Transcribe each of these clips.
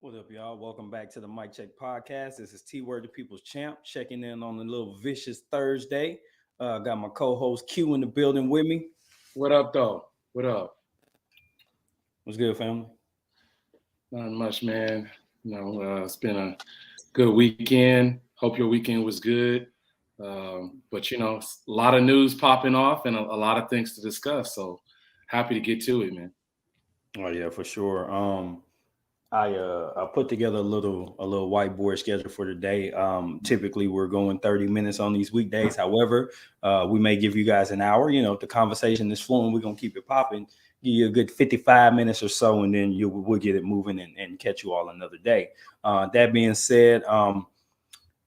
What up, y'all? Welcome back to the Mic Check Podcast. This is T Word, the People's Champ, checking in on a little vicious Thursday. Got my co-host Q in the building with me. What up, though? What up? What's good, family? Not much, man. It's been a good weekend. Hope your weekend was good. But a lot of news popping off and a lot of things to discuss. So happy to get to it, man. Oh yeah, for sure. I put together a little whiteboard schedule for today. Typically we're going 30 minutes on these weekdays. However, we may give you guys an hour. If the conversation is flowing, we're gonna keep it popping. Give you a good 55 minutes or so, and then we'll get it moving and catch you all another day. That being said, I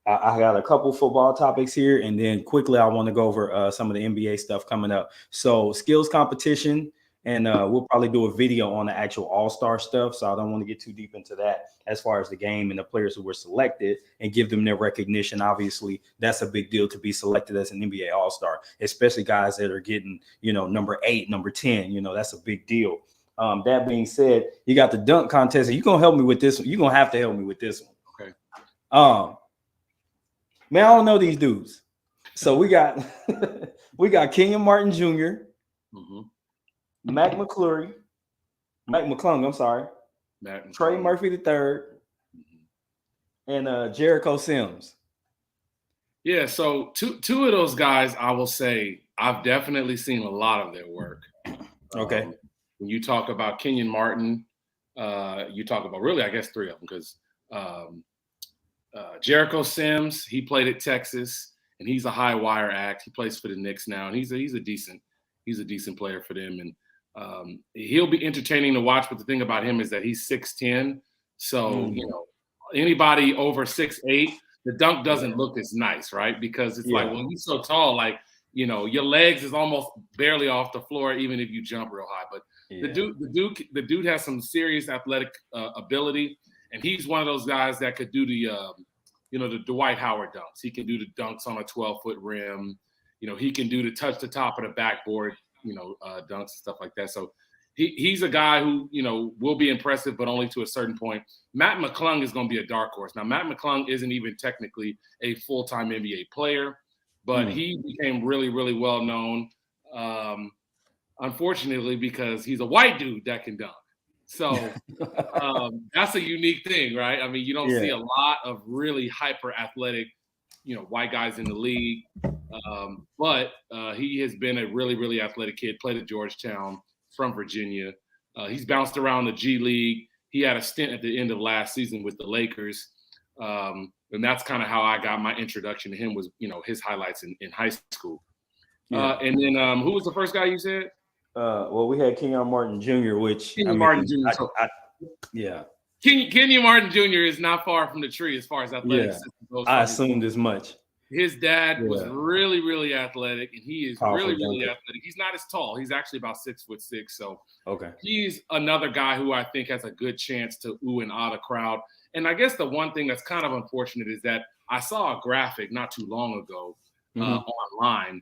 got a couple football topics here, and then quickly I want to go over some of the NBA stuff coming up. So skills competition. And we'll probably do a video on the actual all-star stuff. So I don't want to get too deep into that as far as the game and the players who were selected and give them their recognition. Obviously, that's a big deal to be selected as an NBA all-star, especially guys that are getting, number 8, number 10. That's a big deal. That being said, you got the dunk contest. And you're going to help me with this one. You're going to have to help me with this one. Okay. Man, I don't know these dudes. So we got Kenyon Martin Jr., Mac McClung, I'm sorry. Trey Murphy III, and Jericho Sims. Yeah, so two of those guys, I will say, I've definitely seen a lot of their work. Okay. When you talk about Kenyon Martin, you talk about really, I guess, 3 of them, because Jericho Sims, he played at Texas, and he's a high wire act. He plays for the Knicks now, and he's a decent player for them, and he'll be entertaining to watch, but the thing about him is that he's 6'10", so anybody over 6'8", the dunk doesn't look as nice, right? Because it's like, when he's so tall, your legs is almost barely off the floor, even if you jump real high. But the dude has some serious athletic ability, and he's one of those guys that could do the Dwight Howard dunks. He can do the dunks on a 12-foot rim. He can do the touch the top of the backboard. Dunks and stuff like that. So he's a guy who, will be impressive, but only to a certain point. Matt McClung is going to be a dark horse. Now, Matt McClung isn't even technically a full-time NBA player, but he became really, really well known, unfortunately, because he's a white dude that can dunk. So that's a unique thing, right? I mean, you don't see a lot of really hyper-athletic white guys in the league. But he has been a really, really athletic kid, played at Georgetown, from Virginia. He's bounced around the G League. He had a stint at the end of last season with the Lakers. And that's kind of how I got my introduction to him was, his highlights in high school. And then who was the first guy you said? Well, we had Kenyon Martin Jr., which Kenyon Martin Jr. Kenyon Martin Jr. is not far from the tree as far as athletics goes. I assumed as much. His dad was really, really athletic, and he is really, really athletic. He's not as tall. He's actually about 6'6". So he's another guy who I think has a good chance to ooh and ah the crowd. And I guess the one thing that's kind of unfortunate is that I saw a graphic not too long ago online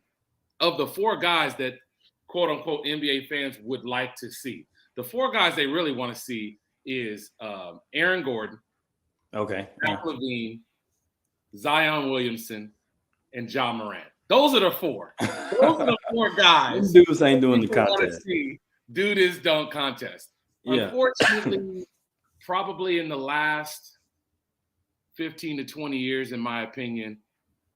of the 4 guys that quote unquote NBA fans would like to see. The 4 guys they really want to see is Aaron Gordon, Zach LaVine, Zion Williamson, and Ja Morant. Those are the 4. Those are the 4 guys. Dudes ain't doing the contest. Do this dunk contest. Unfortunately, probably in the last 15 to 20 years, in my opinion,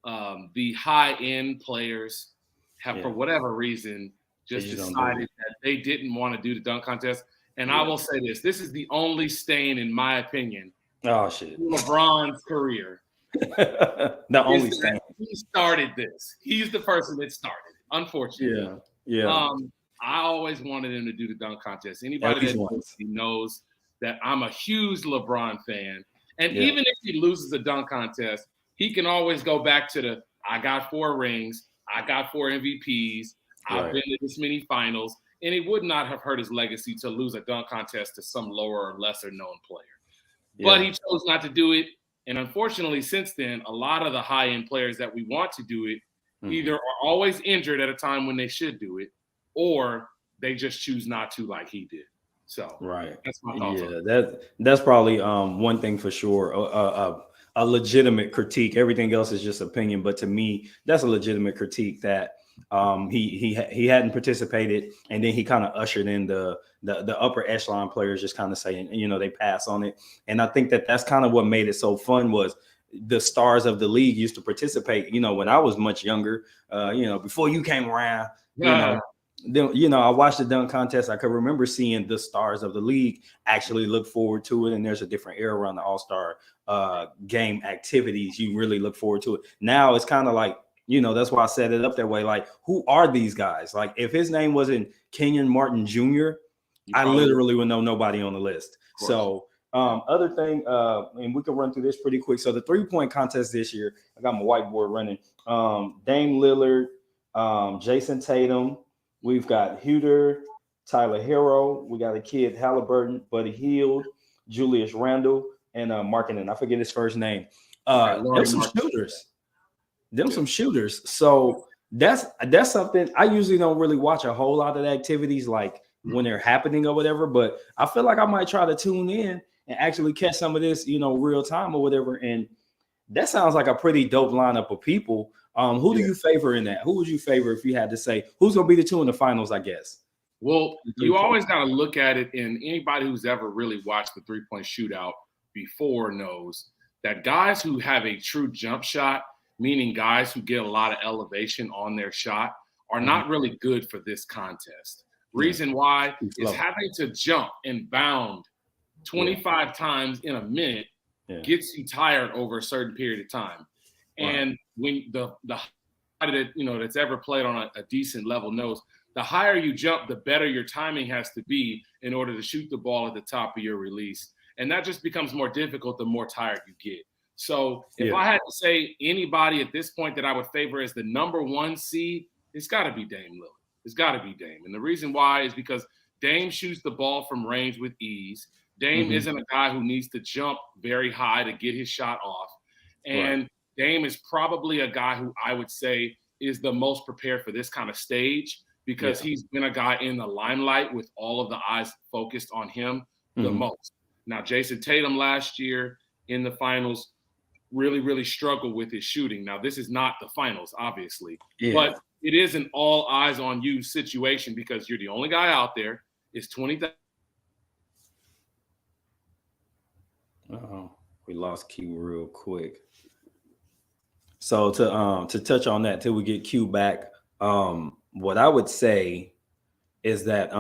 the high-end players have, for whatever reason, just decided that they didn't want to do the dunk contest. And I will say this. This is the only stain, in my opinion, LeBron's career. The only stain. He started this. He's the person that started it, unfortunately. I always wanted him to do the dunk contest. Anybody that knows me knows that I'm a huge LeBron fan. And even if he loses a dunk contest, he can always go back to I got 4 rings, I got 4 MVPs, I've been to this many finals, and it would not have hurt his legacy to lose a dunk contest to some lower or lesser known player. But he chose not to do it. And unfortunately, since then, a lot of the high-end players that we want to do it either are always injured at a time when they should do it, or they just choose not to like he did. So Right. that's my thoughts on Yeah, it. that's probably one thing for sure. A legitimate critique. Everything else is just opinion, but to me, that's a legitimate critique that he hadn't participated, and then he kind of ushered in the upper echelon players, just kind of saying, they pass on it. And I think that that's kind of what made it so fun was the stars of the league used to participate. When I was much younger, before you came around, you Yeah. know. Then I watched the dunk contest. I could remember seeing the stars of the league actually look forward to it, and there's a different era around the All-Star game activities. You really look forward to it. Now it's kind of like, that's why I set it up that way. Like, who are these guys? Like, if his name wasn't Kenyon Martin Jr., I literally would know nobody on the list. So other thing, and we can run through this pretty quick. So the 3-point contest this year, I got my whiteboard running. Dame Lillard, Jason Tatum. We've got Huter, Tyler Hero. We got a kid, Halliburton, Buddy Hield, Julius Randle, and Markkinen. I forget his first name. Them some shooters. Some shooters. So that's something I usually don't really watch a whole lot of the activities like when they're happening or whatever. But I feel like I might try to tune in and actually catch some of this, real time or whatever. And that sounds like a pretty dope lineup of people. Who do you favor in that? Who would you favor if you had to say who's going to be the two in the finals, I guess? Well, you always got to look at it, and anybody who's ever really watched the 3-point shootout before knows that guys who have a true jump shot, meaning guys who get a lot of elevation on their shot, are not really good for this contest. Reason why is having to jump and bound 25 times in a minute gets you tired over a certain period of time. And when the that's ever played on a decent level knows the higher you jump, the better your timing has to be in order to shoot the ball at the top of your release. And that just becomes more difficult the more tired you get. So if I had to say anybody at this point that I would favor as the number 1 seed, it's got to be Dame Lillard. It's got to be Dame. And the reason why is because Dame shoots the ball from range with ease. Dame isn't a guy who needs to jump very high to get his shot off. And Dame is probably a guy who I would say is the most prepared for this kind of stage because he's been a guy in the limelight with all of the eyes focused on him the most. Now, Jason Tatum last year in the finals really, really struggled with his shooting. Now, this is not the finals, obviously, but it is an all eyes on you situation because you're the only guy out there. It's 20,000. We lost Q real quick. So to touch on that till we get Q back, what I would say is that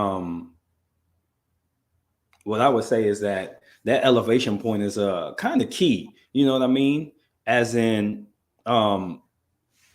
that elevation point is kind of key. You know what I mean? As in,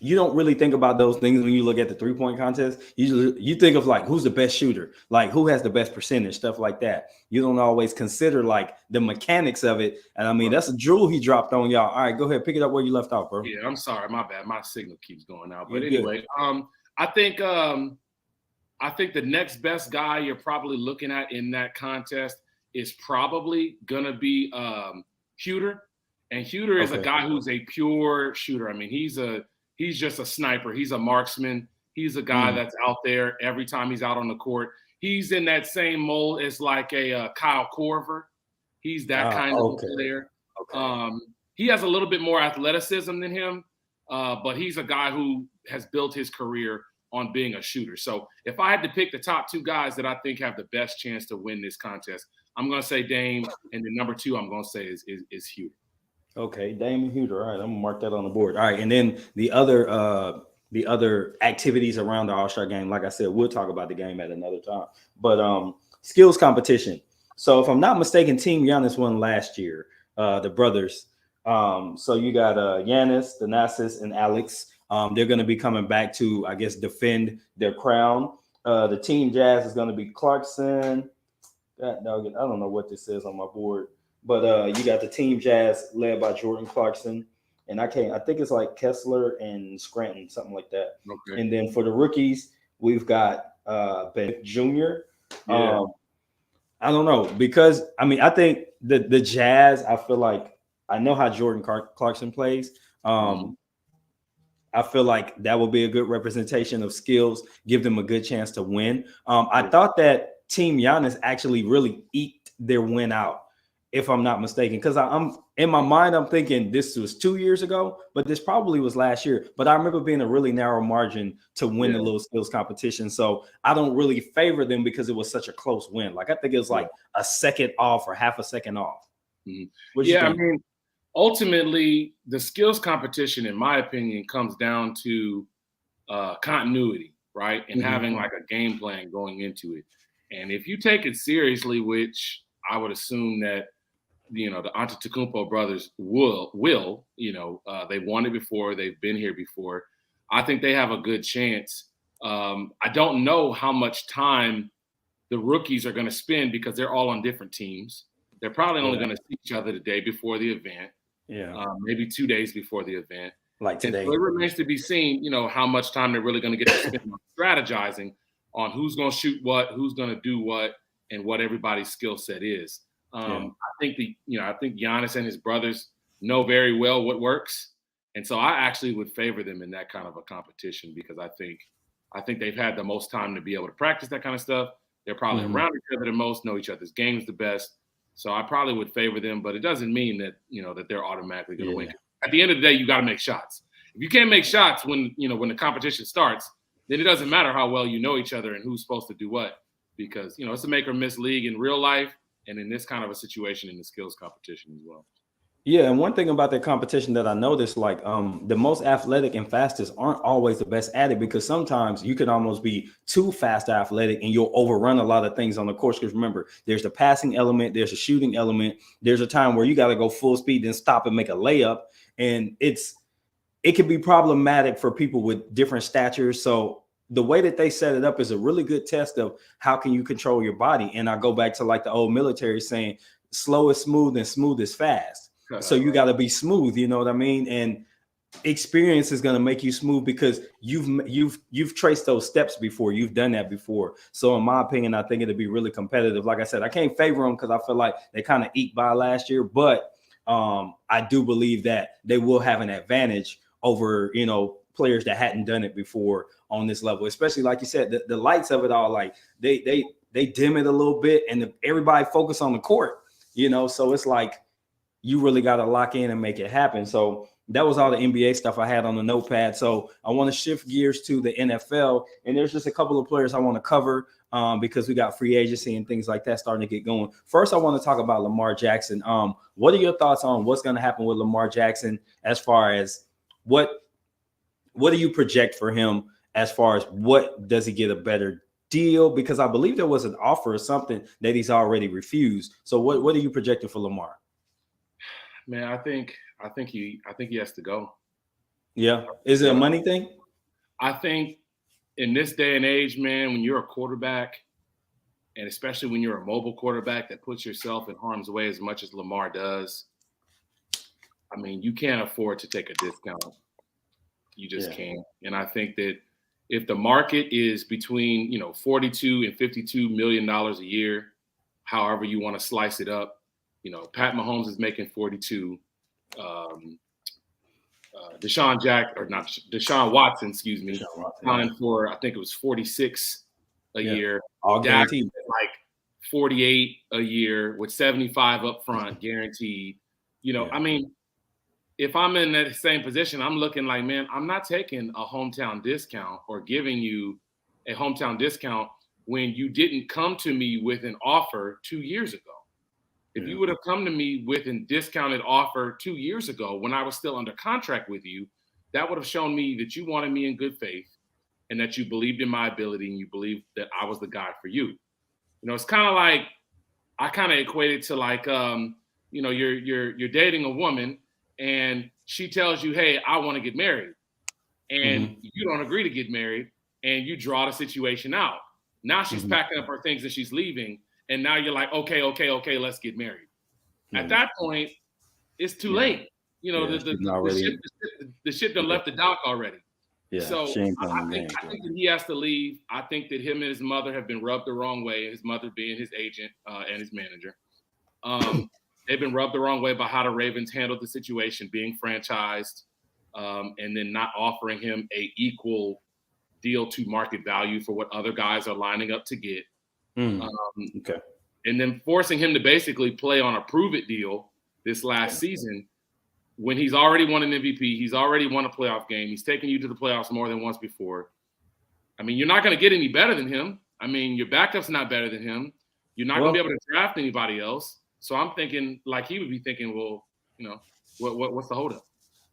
you don't really think about those things when you look at the 3-point contest. You think of like who's the best shooter, like who has the best percentage, stuff like that. You don't always consider like the mechanics of it. And I mean, that's a jewel he dropped on y'all. All right, go ahead, pick it up where you left off, bro. Yeah, I'm sorry, my bad. My signal keeps going out. But anyway, I think the next best guy you're probably looking at in that contest is probably gonna be Huter. And Huter is a guy who's a pure shooter. I mean, he's just a sniper. He's a marksman. He's a guy that's out there every time he's out on the court. He's in that same mold as like a Kyle Korver. He's that kind of player. He has a little bit more athleticism than him, but he's a guy who has built his career on being a shooter. So if I had to pick the top 2 guys that I think have the best chance to win this contest, I'm going to say Dame, and the number 2 I'm going to say is Huter. Okay, Dame and Huter. All right, I'm gonna mark that on the board. All right, and then the other activities around the All-Star game, like I said, we'll talk about the game at another time. But skills competition. So if I'm not mistaken, Team Giannis won last year. The brothers. So you got Giannis, Thanasis, and Alex. They're going to be coming back to, I guess, defend their crown. The Team Jazz is going to be Clarkson. I don't know what this says on my board. But you got the Team Jazz led by Jordan Clarkson. And I think it's like Kessler and Scranton, something like that. Okay. And then for the rookies, we've got Ben Jr. I don't know, because I mean, I think the Jazz, I feel like I know how Jordan Clarkson plays. I feel like that will be a good representation of skills, give them a good chance to win. I thought that Team Giannis actually really eked their win out, if I'm not mistaken. Because I'm in my mind, I'm thinking this was 2 years ago, but this probably was last year. But I remember being a really narrow margin to win the little skills competition. So I don't really favor them because it was such a close win. Like I think it was like a second off or half a second off. I mean, ultimately, the skills competition, in my opinion, comes down to continuity, right? And having like a game plan going into it. And if you take it seriously, which I would assume that, the Antetokounmpo brothers will, they've won it before, they've been here before. I think they have a good chance. I don't know how much time the rookies are going to spend because they're all on different teams. They're probably only going to see each other the day before the event. Maybe 2 days before the event. Like today. And so it remains to be seen, how much time they're really going to get to spend on strategizing on who's going to shoot what, who's going to do what, and what everybody's skill set is. I think Giannis and his brothers know very well what works. And so I actually would favor them in that kind of a competition because I think they've had the most time to be able to practice that kind of stuff. They're probably around each other the most, know each other's games the best. So I probably would favor them, but it doesn't mean that, that they're automatically going to win. At the end of the day, you got to make shots. If you can't make shots when the competition starts, then it doesn't matter how well you know each other and who's supposed to do what, because, it's a make or miss league in real life and in this kind of a situation in the skills competition as well. Yeah, and one thing about that competition that I noticed, like the most athletic and fastest aren't always the best at it because sometimes you can almost be too fast athletic and you'll overrun a lot of things on the course. Because remember, there's the passing element, there's a shooting element, there's a time where you got to go full speed and stop and make a layup, and it can be problematic for people with different statures. So the way that they set it up is a really good test of how can you control your body. And I go back to like the old military saying, slow is smooth and smooth is fast. So you got to be smooth, you know what I mean? And experience is going to make you smooth because you've traced those steps before. You've done that before. So in my opinion, I think it'll be really competitive. Like I said, I can't favor them because I feel like they kind of eked by last year, but I do believe that they will have an advantage over, players that hadn't done it before on this level, especially like you said, the lights of it all, like they dim it a little bit and everybody focus on the court, so it's like you really got to lock in and make it happen. So that was all the NBA stuff I had on the notepad. So I want to shift gears to the NFL, and there's just a couple of players I want to cover because we got free agency and things like that starting to get going. First, I want to talk about Lamar Jackson. What are your thoughts on what's going to happen with Lamar Jackson as far as what do you project for him as far as what does he get a better deal? Because I believe there was an offer or something that he's already refused. So what are you projecting for Lamar? Man, I think he has to go. Yeah. Is it a money thing? I think in this day and age, man, when you're a quarterback, and especially when you're a mobile quarterback that puts yourself in harm's way as much as Lamar does, I mean, you can't afford to take a discount. You just can't. And I think that if the market is between, $42 and $52 million a year, however you want to slice it up, Pat Mahomes is making 42. Deshaun Watson, signed for, I think it was 46 a year. All guaranteed. Like 48 a year with 75 up front guaranteed. I mean, if I'm in that same position, I'm looking like, man, I'm not taking a hometown discount or giving you a hometown discount when you didn't come to me with an offer 2 years ago. If you would have come to me with a discounted offer 2 years ago when I was still under contract with you, that would have shown me that you wanted me in good faith and that you believed in my ability and you believed that I was the guy for you. It's kind of like, I kind of equate it to like, you're dating a woman and she tells you, hey, I want to get married. And you don't agree to get married and you draw the situation out. Now she's packing up her things and she's leaving. And now you're like, okay, let's get married. At that point, it's too late. The ship done left the dock already. Yeah, so I think that he has to leave. I think that him and his mother have been rubbed the wrong way, his mother being his agent and his manager. They've been rubbed the wrong way by how the Ravens handled the situation, being franchised, and then not offering him a equal deal to market value for what other guys are lining up to get. Mm. Um, Okay. and then forcing him to basically play on a prove-it deal this last season when he's already won an MVP, he's already won a playoff game, he's taken you to the playoffs more than once before. I mean, you're not going to get any better than him. I mean, your backup's not better than him. You're not going to be able to draft anybody else. So I'm thinking, like he would be thinking, well, what's the holdup?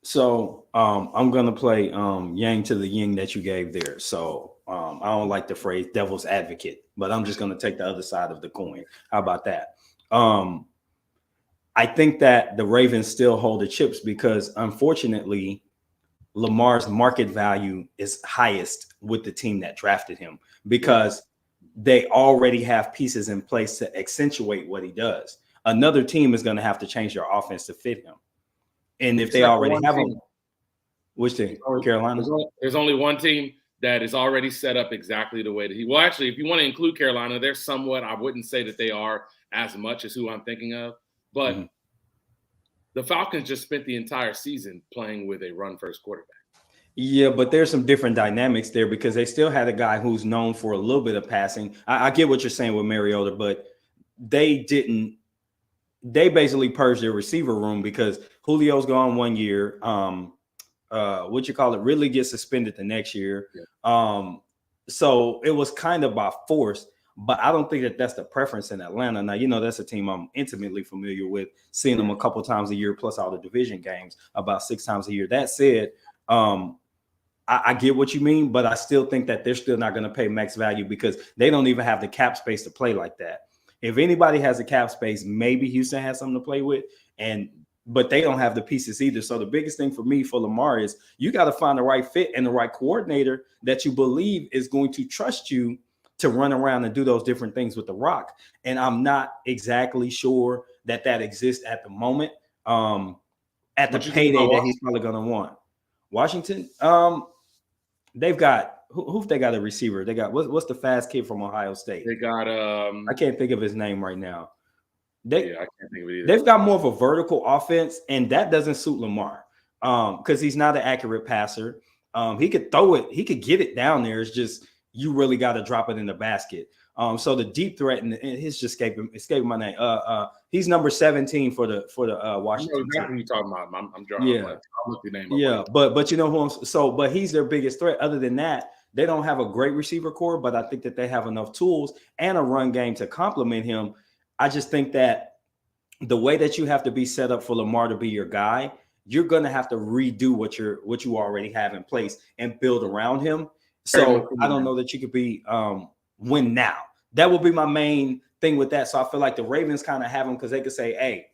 So I'm gonna play yang to the yin that you gave there. So I don't like the phrase devil's advocate, but I'm just gonna take the other side of the coin. How about that? I think that the Ravens still hold the chips because unfortunately Lamar's market value is highest with the team that drafted him because they already have pieces in place to accentuate what he does. Another team is going to have to change their offense to fit him. And if they already have him, which team? Carolina? There's only one team that is already set up exactly the way that well, actually, if you want to include Carolina, they're somewhat, I wouldn't say that they are as much as who I'm thinking of, but the Falcons just spent the entire season playing with a run-first quarterback. Yeah, but there's some different dynamics there because they still had a guy who's known for a little bit of passing. I get what you're saying with Mariota, but they basically purged their receiver room because Julio's gone 1 year. Ridley gets suspended the next year. Yeah. So it was kind of by force, but I don't think that that's the preference in Atlanta. Now, that's a team I'm intimately familiar with, seeing them a couple times a year, plus all the division games about 6 times a year. That said, I get what you mean, but I still think that they're still not going to pay max value because they don't even have the cap space to play like that. If anybody has a cap space, maybe Houston has something to play with, but they don't have the pieces either. So the biggest thing for me for Lamar is you got to find the right fit and the right coordinator that you believe is going to trust you to run around and do those different things with the rock. And I'm not exactly sure that exists at the moment. At the payday that he's probably going to want. Washington, they've got who've they got a receiver? They got what's the fast kid from Ohio State? They got I can't think of his name right now. I can't think of it either. They've got more of a vertical offense, and that doesn't suit Lamar because he's not an accurate passer. He could throw it, he could get it down there. It's just you really got to drop it in the basket. So the deep threat and his just escaping my name. He's number 17 for the Washington. You know exactly who you're talking about. I'm drawing. Yeah, I'll look the name up. Yeah, but you know who but he's their biggest threat. Other than that, they don't have a great receiver core, but I think that they have enough tools and a run game to complement him. I just think that the way that you have to be set up for Lamar to be your guy, you're going to have to redo what you already have in place and build around him. So I don't know that you could be win now. That will be my main thing with that. So I feel like the Ravens kind of have them because they could say, hey,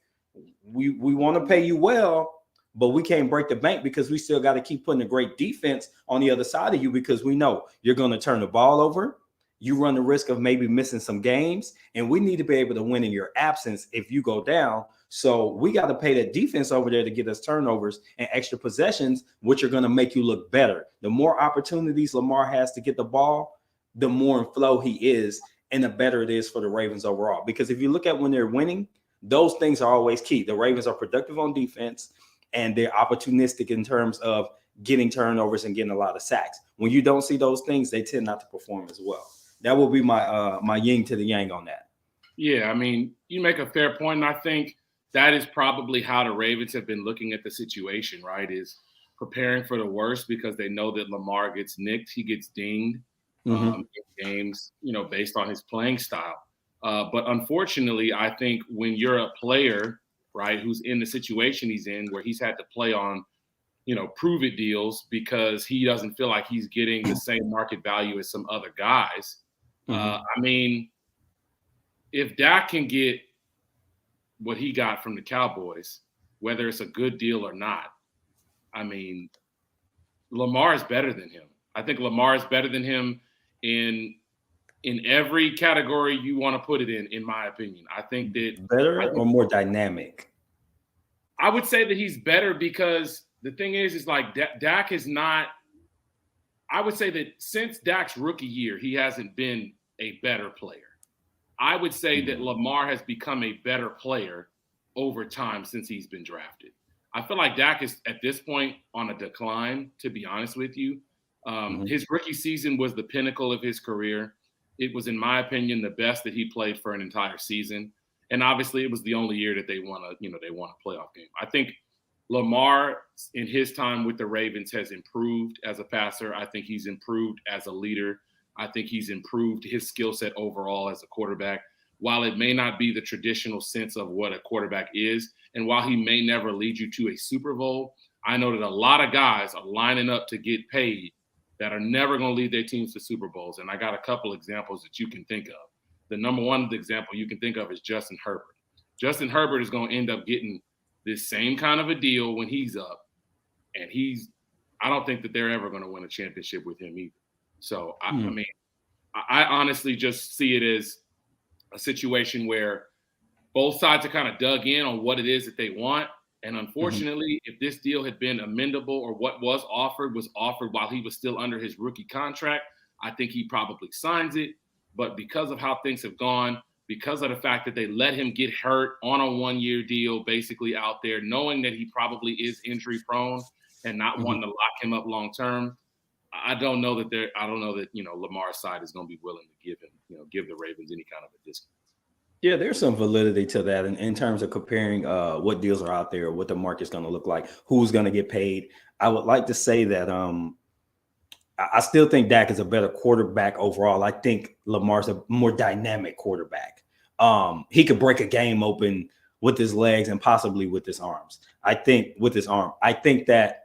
we want to pay you well, but we can't break the bank because we still got to keep putting a great defense on the other side of you because we know you're going to turn the ball over. You run the risk of maybe missing some games, and we need to be able to win in your absence if you go down. So we got to pay that defense over there to get us turnovers and extra possessions, which are going to make you look better. The more opportunities Lamar has to get the ball, the more in flow he is, and the better it is for the Ravens overall. Because if you look at when they're winning, those things are always key. The Ravens are productive on defense, and they're opportunistic in terms of getting turnovers and getting a lot of sacks. When you don't see those things, they tend not to perform as well. That will be my my yin to the yang on that. Yeah, I mean, you make a fair point, and I think that is probably how the Ravens have been looking at the situation, right, is preparing for the worst because they know that Lamar gets nicked, he gets dinged in games, based on his playing style. But unfortunately, I think when you're a player, right, who's in the situation he's in where he's had to play on, prove-it deals because he doesn't feel like he's getting the same market value as some other guys. I mean, if Dak can get what he got from the Cowboys, whether it's a good deal or not, I mean, Lamar is better than him. I think Lamar is better than him in every category you want to put it in my opinion. I think that better or more dynamic. I would say that he's better because the thing is like Dak is not. I would say that since Dak's rookie year, he hasn't been a better player. I would say that Lamar has become a better player over time since he's been drafted. I feel like Dak is at this point on a decline, to be honest with you. His rookie season was the pinnacle of his career. it was, in my opinion, the best that he played for an entire season. And obviously, it was the only year that they won a playoff game. I think Lamar, in his time with the Ravens, has improved as a passer. I think he's improved as a leader. I think he's improved his skill set overall as a quarterback. While it may not be the traditional sense of what a quarterback is, and while he may never lead you to a Super Bowl, I know that a lot of guys are lining up to get paid that are never going to lead their teams to Super Bowls. And I got a couple examples that you can think of. The number one example you can think of is Justin Herbert. Justin Herbert is going to end up getting this same kind of a deal when he's up. And I don't think that they're ever going to win a championship with him either. So, I mean, I honestly just see it as a situation where both sides are kind of dug in on what it is that they want. And unfortunately, if this deal had been amendable or what was offered while he was still under his rookie contract, I think he probably signs it. But because of how things have gone, because of the fact that they let him get hurt on a one-year deal, basically out there, knowing that he probably is injury prone and not wanting to lock him up long term, I don't know that Lamar's side is going to be willing to give the Ravens any kind of a discount. Yeah, there's some validity to that in terms of comparing what deals are out there, what the market's going to look like, who's going to get paid. I would like to say that I still think Dak is a better quarterback overall. I think Lamar's a more dynamic quarterback. He could break a game open with his legs and possibly with his arms. I think that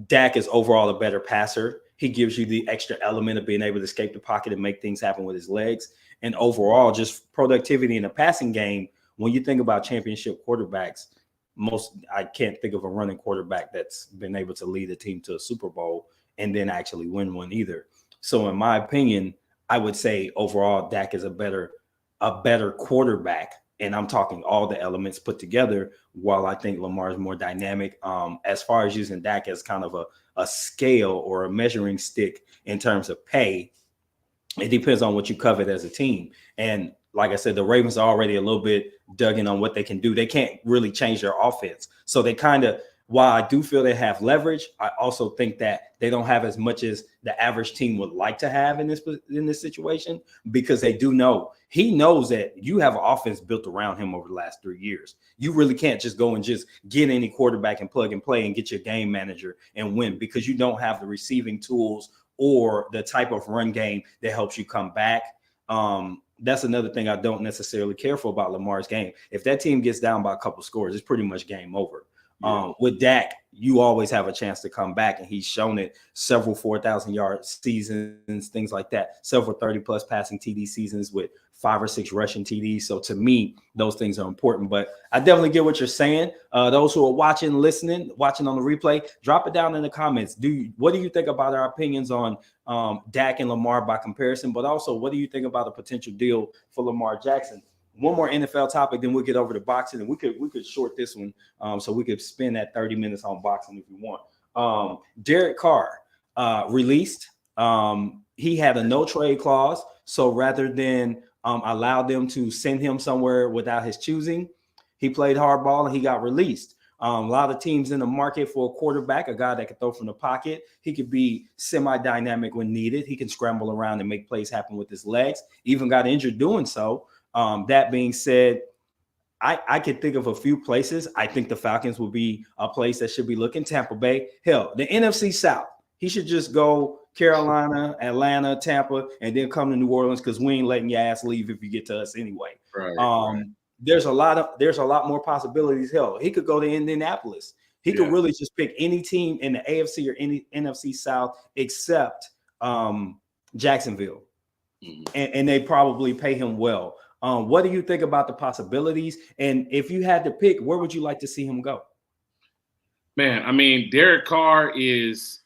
Dak is overall a better passer. He gives you the extra element of being able to escape the pocket and make things happen with his legs. And overall, just productivity in the passing game. When you think about championship quarterbacks, I can't think of a running quarterback that's been able to lead a team to a Super Bowl and then actually win one either. So in my opinion, I would say overall Dak is a better quarterback. And I'm talking all the elements put together, while I think Lamar is more dynamic. As far as using Dak as kind of a scale or a measuring stick in terms of pay, it depends on what you covet as a team. And like I said, the Ravens are already a little bit dug in on what they can do. They can't really change their offense. So they kind of, while I do feel they have leverage, I also think that they don't have as much as the average team would like to have in this situation, because he knows that you have an offense built around him over the last 3 years. You really can't just go and just get any quarterback and plug and play and get your game manager and win, because you don't have the receiving tools or the type of run game that helps you come back. That's another thing I don't necessarily care for about Lamar's game. If that team gets down by a couple scores, it's pretty much game over. With Dak, you always have a chance to come back, and he's shown it. Several 4,000-yard seasons, things like that. Several 30-plus passing TD seasons with 5 or 6 rushing TDs. So to me, those things are important. But I definitely get what you're saying. Those who are watching on the replay, drop it down in the comments. What do you think about our opinions on Dak and Lamar by comparison? But also, what do you think about a potential deal for Lamar Jackson? One more NFL topic, then we'll get over to boxing, and we could short this one, so we could spend that 30 minutes on boxing if you want. Derek Carr released. He had a no trade clause, so rather than allow them to send him somewhere without his choosing, he played hardball and he got released. A lot of teams in the market for a quarterback, a guy that can throw from the pocket. He could be semi-dynamic when needed. He can scramble around and make plays happen with his legs. Even got injured doing so. That being said, I could think of a few places. I think the Falcons will be a place that should be looking. Tampa Bay. Hell, the NFC South. He should just go Carolina, Atlanta, Tampa, and then come to New Orleans, because we ain't letting your ass leave if you get to us anyway. Right. There's a lot more possibilities. Hell, he could go to Indianapolis. He could really just pick any team in the AFC or any NFC South except Jacksonville. And they probably pay him well. What do you think about the possibilities? And if you had to pick, where would you like to see him go? Man, I mean, Derek Carr is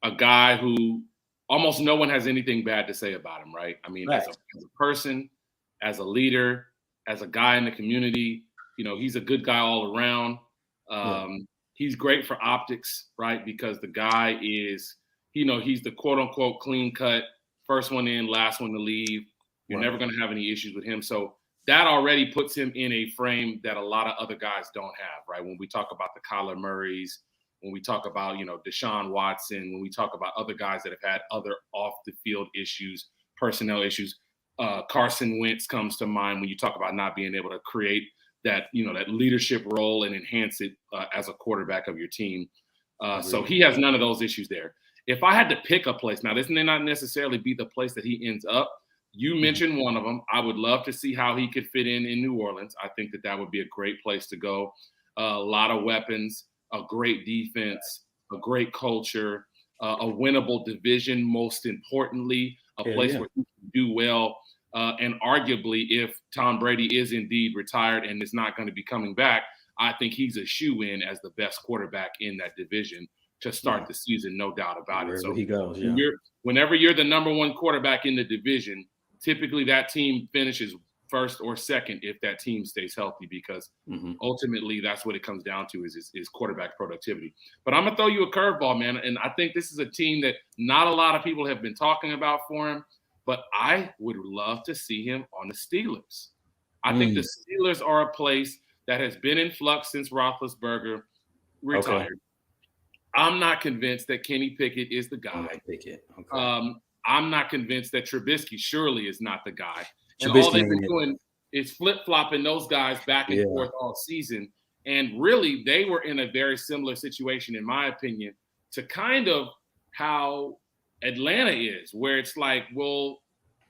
a guy who almost no one has anything bad to say about him, right? I mean, right. As a person, as a leader, as a guy in the community, he's a good guy all around. He's great for optics, right? Because the guy is, he's the quote unquote clean cut, first one in, last one to leave. You're never going to have any issues with him. So that already puts him in a frame that a lot of other guys don't have, right? When we talk about the Kyler Murrays, when we talk about, Deshaun Watson, when we talk about other guys that have had other off the field issues personnel issues. Carson Wentz comes to mind when you talk about not being able to create that, that leadership role and enhance it as a quarterback of your team. So he has none of those issues there. If I had to pick a place, now this may not necessarily be the place that he ends up. You mentioned one of them. I would love to see how he could fit in New Orleans. I think that would be a great place to go. A lot of weapons, a great defense, a great culture, a winnable division, most importantly, a place where he can do well. And arguably, if Tom Brady is indeed retired and is not going to be coming back, I think he's a shoe-in as the best quarterback in that division to start the season, no doubt about it. So he goes, whenever you're the number one quarterback in the division, typically that team finishes first or second if that team stays healthy, because ultimately that's what it comes down to is quarterback productivity. But I'm going to throw you a curveball, man, and I think this is a team that not a lot of people have been talking about for him, but I would love to see him on the Steelers. I think the Steelers are a place that has been in flux since Roethlisberger retired. Okay. I'm not convinced that Kenny Pickett is the guy. I'm not convinced that Trubisky surely is not the guy. And all they've been doing is flip-flopping those guys back and forth all season. And really, they were in a very similar situation, in my opinion, to kind of how Atlanta is, where it's like, well,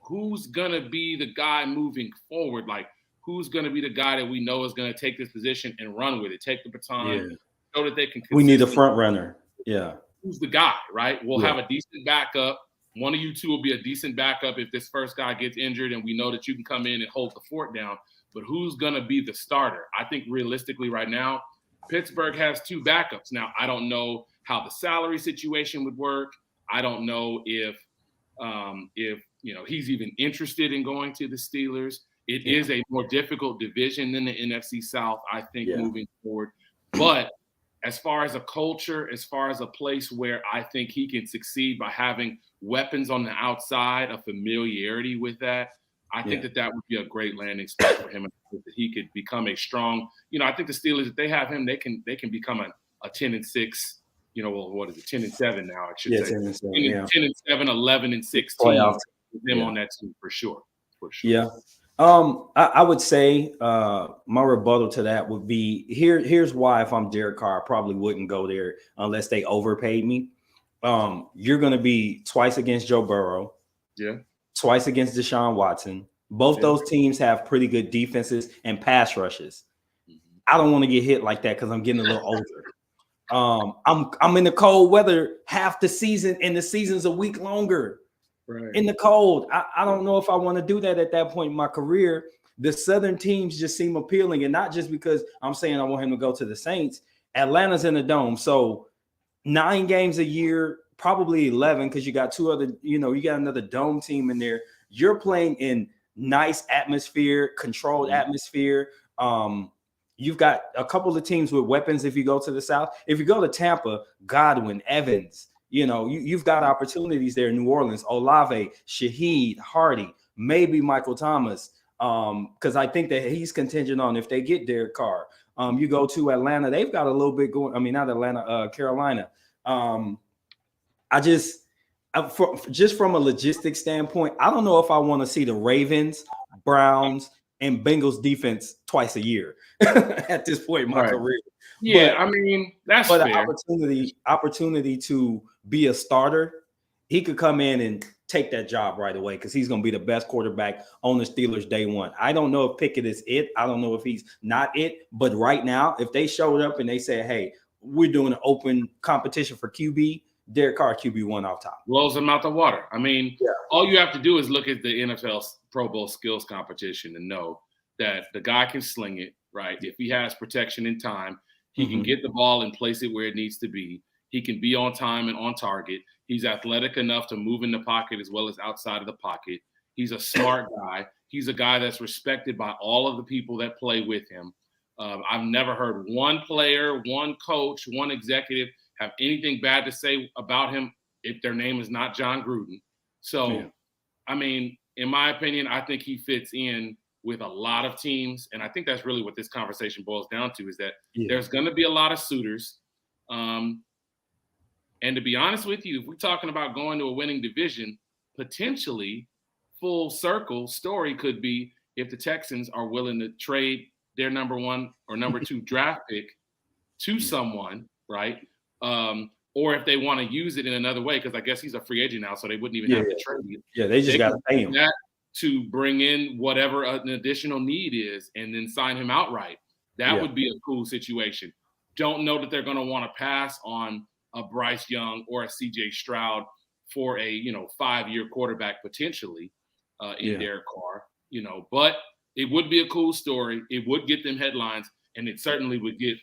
who's going to be the guy moving forward? Like, who's going to be the guy that we know is going to take this position and run with it, take the baton, so that they can. We need a front runner. Yeah. Who's the guy, right? We'll have a decent backup. One of you two will be a decent backup if this first guy gets injured, and we know that you can come in and hold the fort down. But who's going to be the starter? I think realistically right now, Pittsburgh has two backups. Now, I don't know how the salary situation would work. I don't know if he's even interested in going to the Steelers. It is a more difficult division than the NFC South, I think, moving forward. But as far as a culture, as far as a place where I think he can succeed by having weapons on the outside, a familiarity with that, I think that would be a great landing spot for him. That he could become a strong, I think the Steelers, if they have him, they can become a 10-6, what is it, 10-7 now, I should say. 10-7, 11-6 team with him on that team for sure. Yeah. I would say my rebuttal to that would be here's why. If I'm Derek Carr, I probably wouldn't go there unless they overpaid me. You're going to be twice against Joe Burrow, twice against Deshaun Watson. Both those teams have pretty good defenses and pass rushes. I don't want to get hit like that because I'm getting a little older. I'm in the cold weather half the season, and the season's a week longer. Right. In the cold. I don't know if I want to do that at that point in my career. The Southern teams just seem appealing, and not just because I'm saying I want him to go to the Saints. Atlanta's in the dome, so 9 games a year, probably 11, because you got two other, you got another dome team in there. You're playing in nice atmosphere, controlled atmosphere. You've got a couple of teams with weapons if you go to the South. If you go to Tampa, Godwin, Evans, you've got opportunities there in New Orleans. Olave, Shaheed, Hardy, maybe Michael Thomas, because I think that he's contingent on if they get Derek Carr. You go to Atlanta, they've got a little bit going. I mean, not Atlanta, Carolina. Just from a logistics standpoint, I don't know if I want to see the Ravens, Browns, and Bengals defense twice a year at this point in my career. Yeah, but, I mean, that's fair. An opportunity to be a starter, he could come in and take that job right away because he's going to be the best quarterback on the Steelers day one. I don't know if Pickett is it. I don't know if he's not it. But right now, if they showed up and they said, hey, we're doing an open competition for QB, Derek Carr, QB1 off top. Blows him out the water. I mean, all you have to do is look at the NFL Pro Bowl skills competition and know that the guy can sling it, right? If he has protection in time, he can get the ball and place it where it needs to be. He can be on time and on target. He's athletic enough to move in the pocket as well as outside of the pocket. He's a smart guy. He's a guy that's respected by all of the people that play with him. I've never heard one player, one coach, one executive have anything bad to say about him if their name is not John Gruden. So, I mean, in my opinion, I think he fits in with a lot of teams. And I think that's really what this conversation boils down to is that there's going to be a lot of suitors. And to be honest with you, if we're talking about going to a winning division, potentially full circle story could be if the Texans are willing to trade their number 1 or number 2 draft pick to someone, right? Or if they want to use it in another way, because I guess he's a free agent now, so they wouldn't even have to trade it. Yeah, they just got to pay him. That to bring in whatever an additional need is and then sign him outright. That would be a cool situation. Don't know that they're going to want to pass on a Bryce Young or a CJ Stroud for a 5-year quarterback potentially in Derek Carr, but it would be a cool story. It would get them headlines, and it certainly would get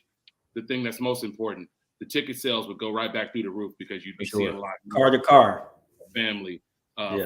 the thing that's most important. The ticket sales would go right back through the roof because you'd be seeing a lot car to car family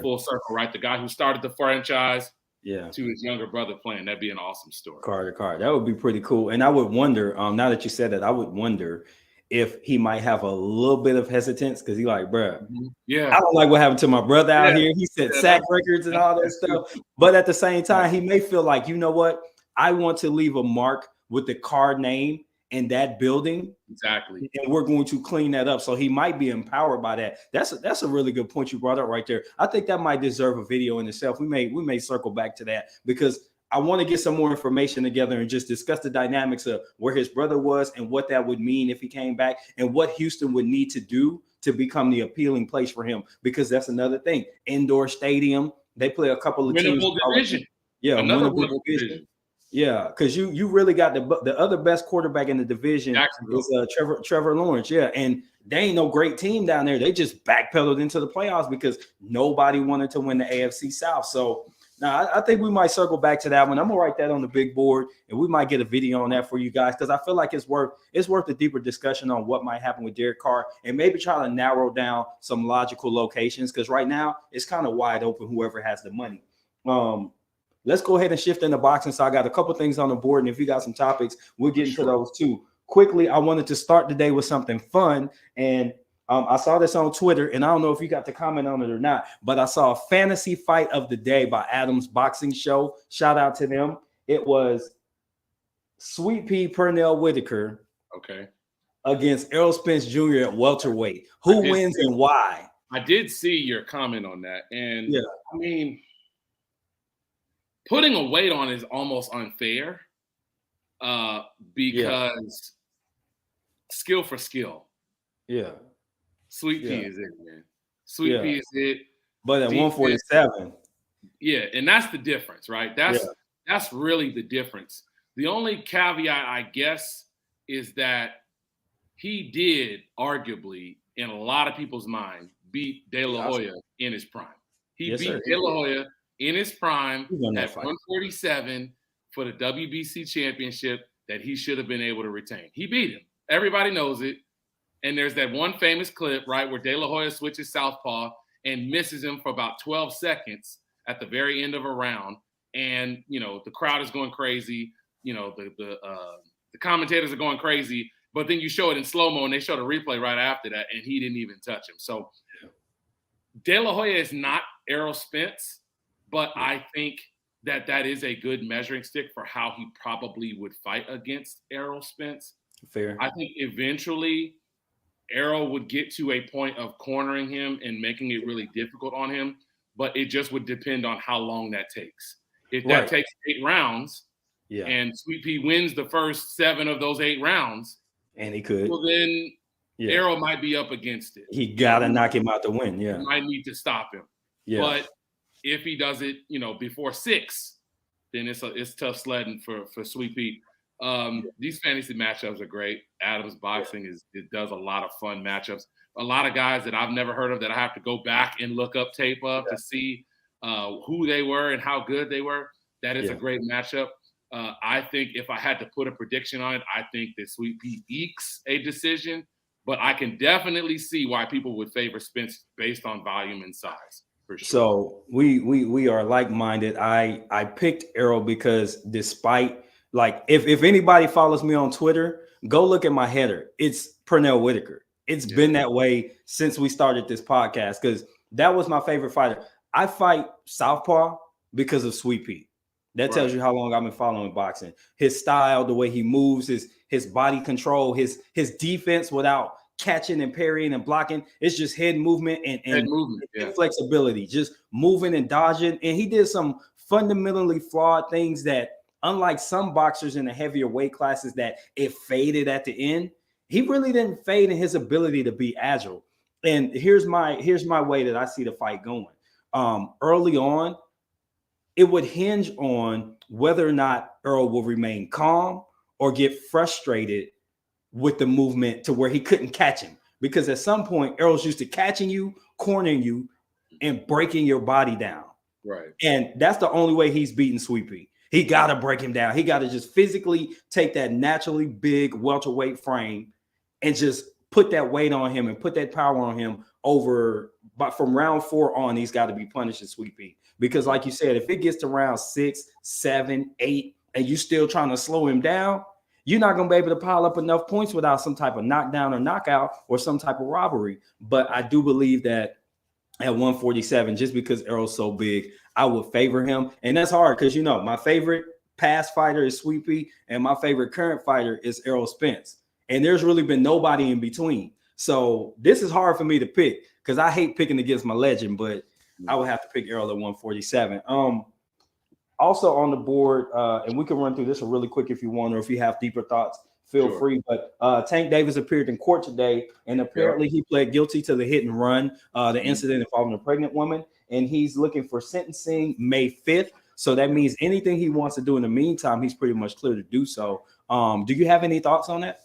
full circle, right? The guy who started the franchise to his younger brother playing. That'd be an awesome story. Car to car. That would be pretty cool. And I would wonder, now that you said that, I would wonder if he might have a little bit of hesitance because he's like, bruh, I don't like what happened to my brother out here. He set sack records and all that stuff. But at the same time, he may feel like, you know what? I want to leave a mark with the Carr name in that building. Exactly. And we're going to clean that up. So he might be empowered by that. That's a really good point you brought up right there. I think that might deserve a video in itself. We may circle back to that because I want to get some more information together and just discuss the dynamics of where his brother was and what that would mean if he came back and what Houston would need to do to become the appealing place for him. Because that's another thing. Indoor stadium. They play a couple of teams. Division. Yeah, another division. Yeah, because you really got the other best quarterback in the division is Trevor Lawrence. Yeah, and they ain't no great team down there. They just backpedaled into the playoffs because nobody wanted to win the AFC South. So now I think we might circle back to that one. I'm gonna write that on the big board, and we might get a video on that for you guys because I feel like it's worth a deeper discussion on what might happen with Derek Carr and maybe try to narrow down some logical locations because right now it's kind of wide open. Whoever has the money. Let's go ahead and shift into boxing. So I got a couple things on the board, and if you got some topics, we'll get into those too. Quickly, I wanted to start the day with something fun, and I saw this on Twitter, and I don't know if you got to comment on it or not, but I saw a fantasy fight of the day by Adam's Boxing Show. Shout out to them. It was Sweet Pea Pernell Whitaker against Errol Spence Jr. at welterweight. Who wins and why? I did see your comment on that, and I mean, putting a weight on is almost unfair because skill for skill. Yeah. Sweet Pea is it, man. Sweet Pea is it. But at 147. Yeah, and that's the difference, right? That's really the difference. The only caveat, I guess, is that he did arguably, in a lot of people's mind, beat De La Hoya in his prime. He beat De La Hoya in his prime at 147 for the WBC championship that he should have been able to retain. He beat him. Everybody knows it. And there's that one famous clip, right, where De La Hoya switches southpaw and misses him for about 12 seconds at the very end of a round. And, the crowd is going crazy. The commentators are going crazy. But then you show it in slow-mo, and they show the replay right after that, and he didn't even touch him. So De La Hoya is not Errol Spence. But I think that is a good measuring stick for how he probably would fight against Errol Spence. Fair. I think eventually Errol would get to a point of cornering him and making it really difficult on him, but it just would depend on how long that takes. If that takes 8 rounds and Sweet Pea wins the first 7 of those 8 rounds, and he could, well then Errol might be up against it. He got to knock him out to win. Yeah. You might need to stop him. Yeah. But if he does it, before 6, then it's tough sledding for Sweet Pea. These fantasy matchups are great. Adams Boxing it does a lot of fun matchups. A lot of guys that I've never heard of that I have to go back and look up tape of to see who they were and how good they were. That is a great matchup. I think if I had to put a prediction on it, I think that Sweet Pea ekes a decision, but I can definitely see why people would favor Spence based on volume and size. Sure. So we are like-minded. I picked Errol because despite if anybody follows me on Twitter, go look at my header. It's Pernell Whitaker. It's been that way since we started this podcast because that was my favorite fighter. I fight southpaw because of Sweet Pea. That tells you how long I've been following boxing. His style, the way he moves, his body control, his defense without catching and parrying and blocking. It's just head movement and flexibility, just moving and dodging. And he did some fundamentally flawed things that, unlike some boxers in the heavier weight classes that it faded at the end, he really didn't fade in his ability to be agile. And here's my way that I see the fight going. Early on, it would hinge on whether or not Earl will remain calm or get frustrated with the movement to where he couldn't catch him. Because at some point, Earl's used to catching you, cornering you, and breaking your body down. Right. And that's the only way he's beating Sweepy. He got to break him down. He got to just physically take that naturally big welterweight frame and just put that weight on him and put that power on him over. But from round 4 on, he's got to be punishing Sweepy. Because like you said, if it gets to round 6, 7, 8, and you still trying to slow him down, you're not going to be able to pile up enough points without some type of knockdown or knockout or some type of robbery. But I do believe that at 147, just because Errol's so big, I would favor him. And that's hard because, you know, my favorite past fighter is Sweepy and my favorite current fighter is Errol Spence. And there's really been nobody in between. So this is hard for me to pick because I hate picking against my legend, but I would have to pick Errol at 147. Also on the board, and we can run through this really quick if you want, or if you have deeper thoughts, feel free. But Tank Davis appeared in court today, and apparently he pled guilty to the hit and run, the incident involving a pregnant woman, and he's looking for sentencing May 5th. So that means anything he wants to do in the meantime, he's pretty much clear to do so. Do you have any thoughts on that?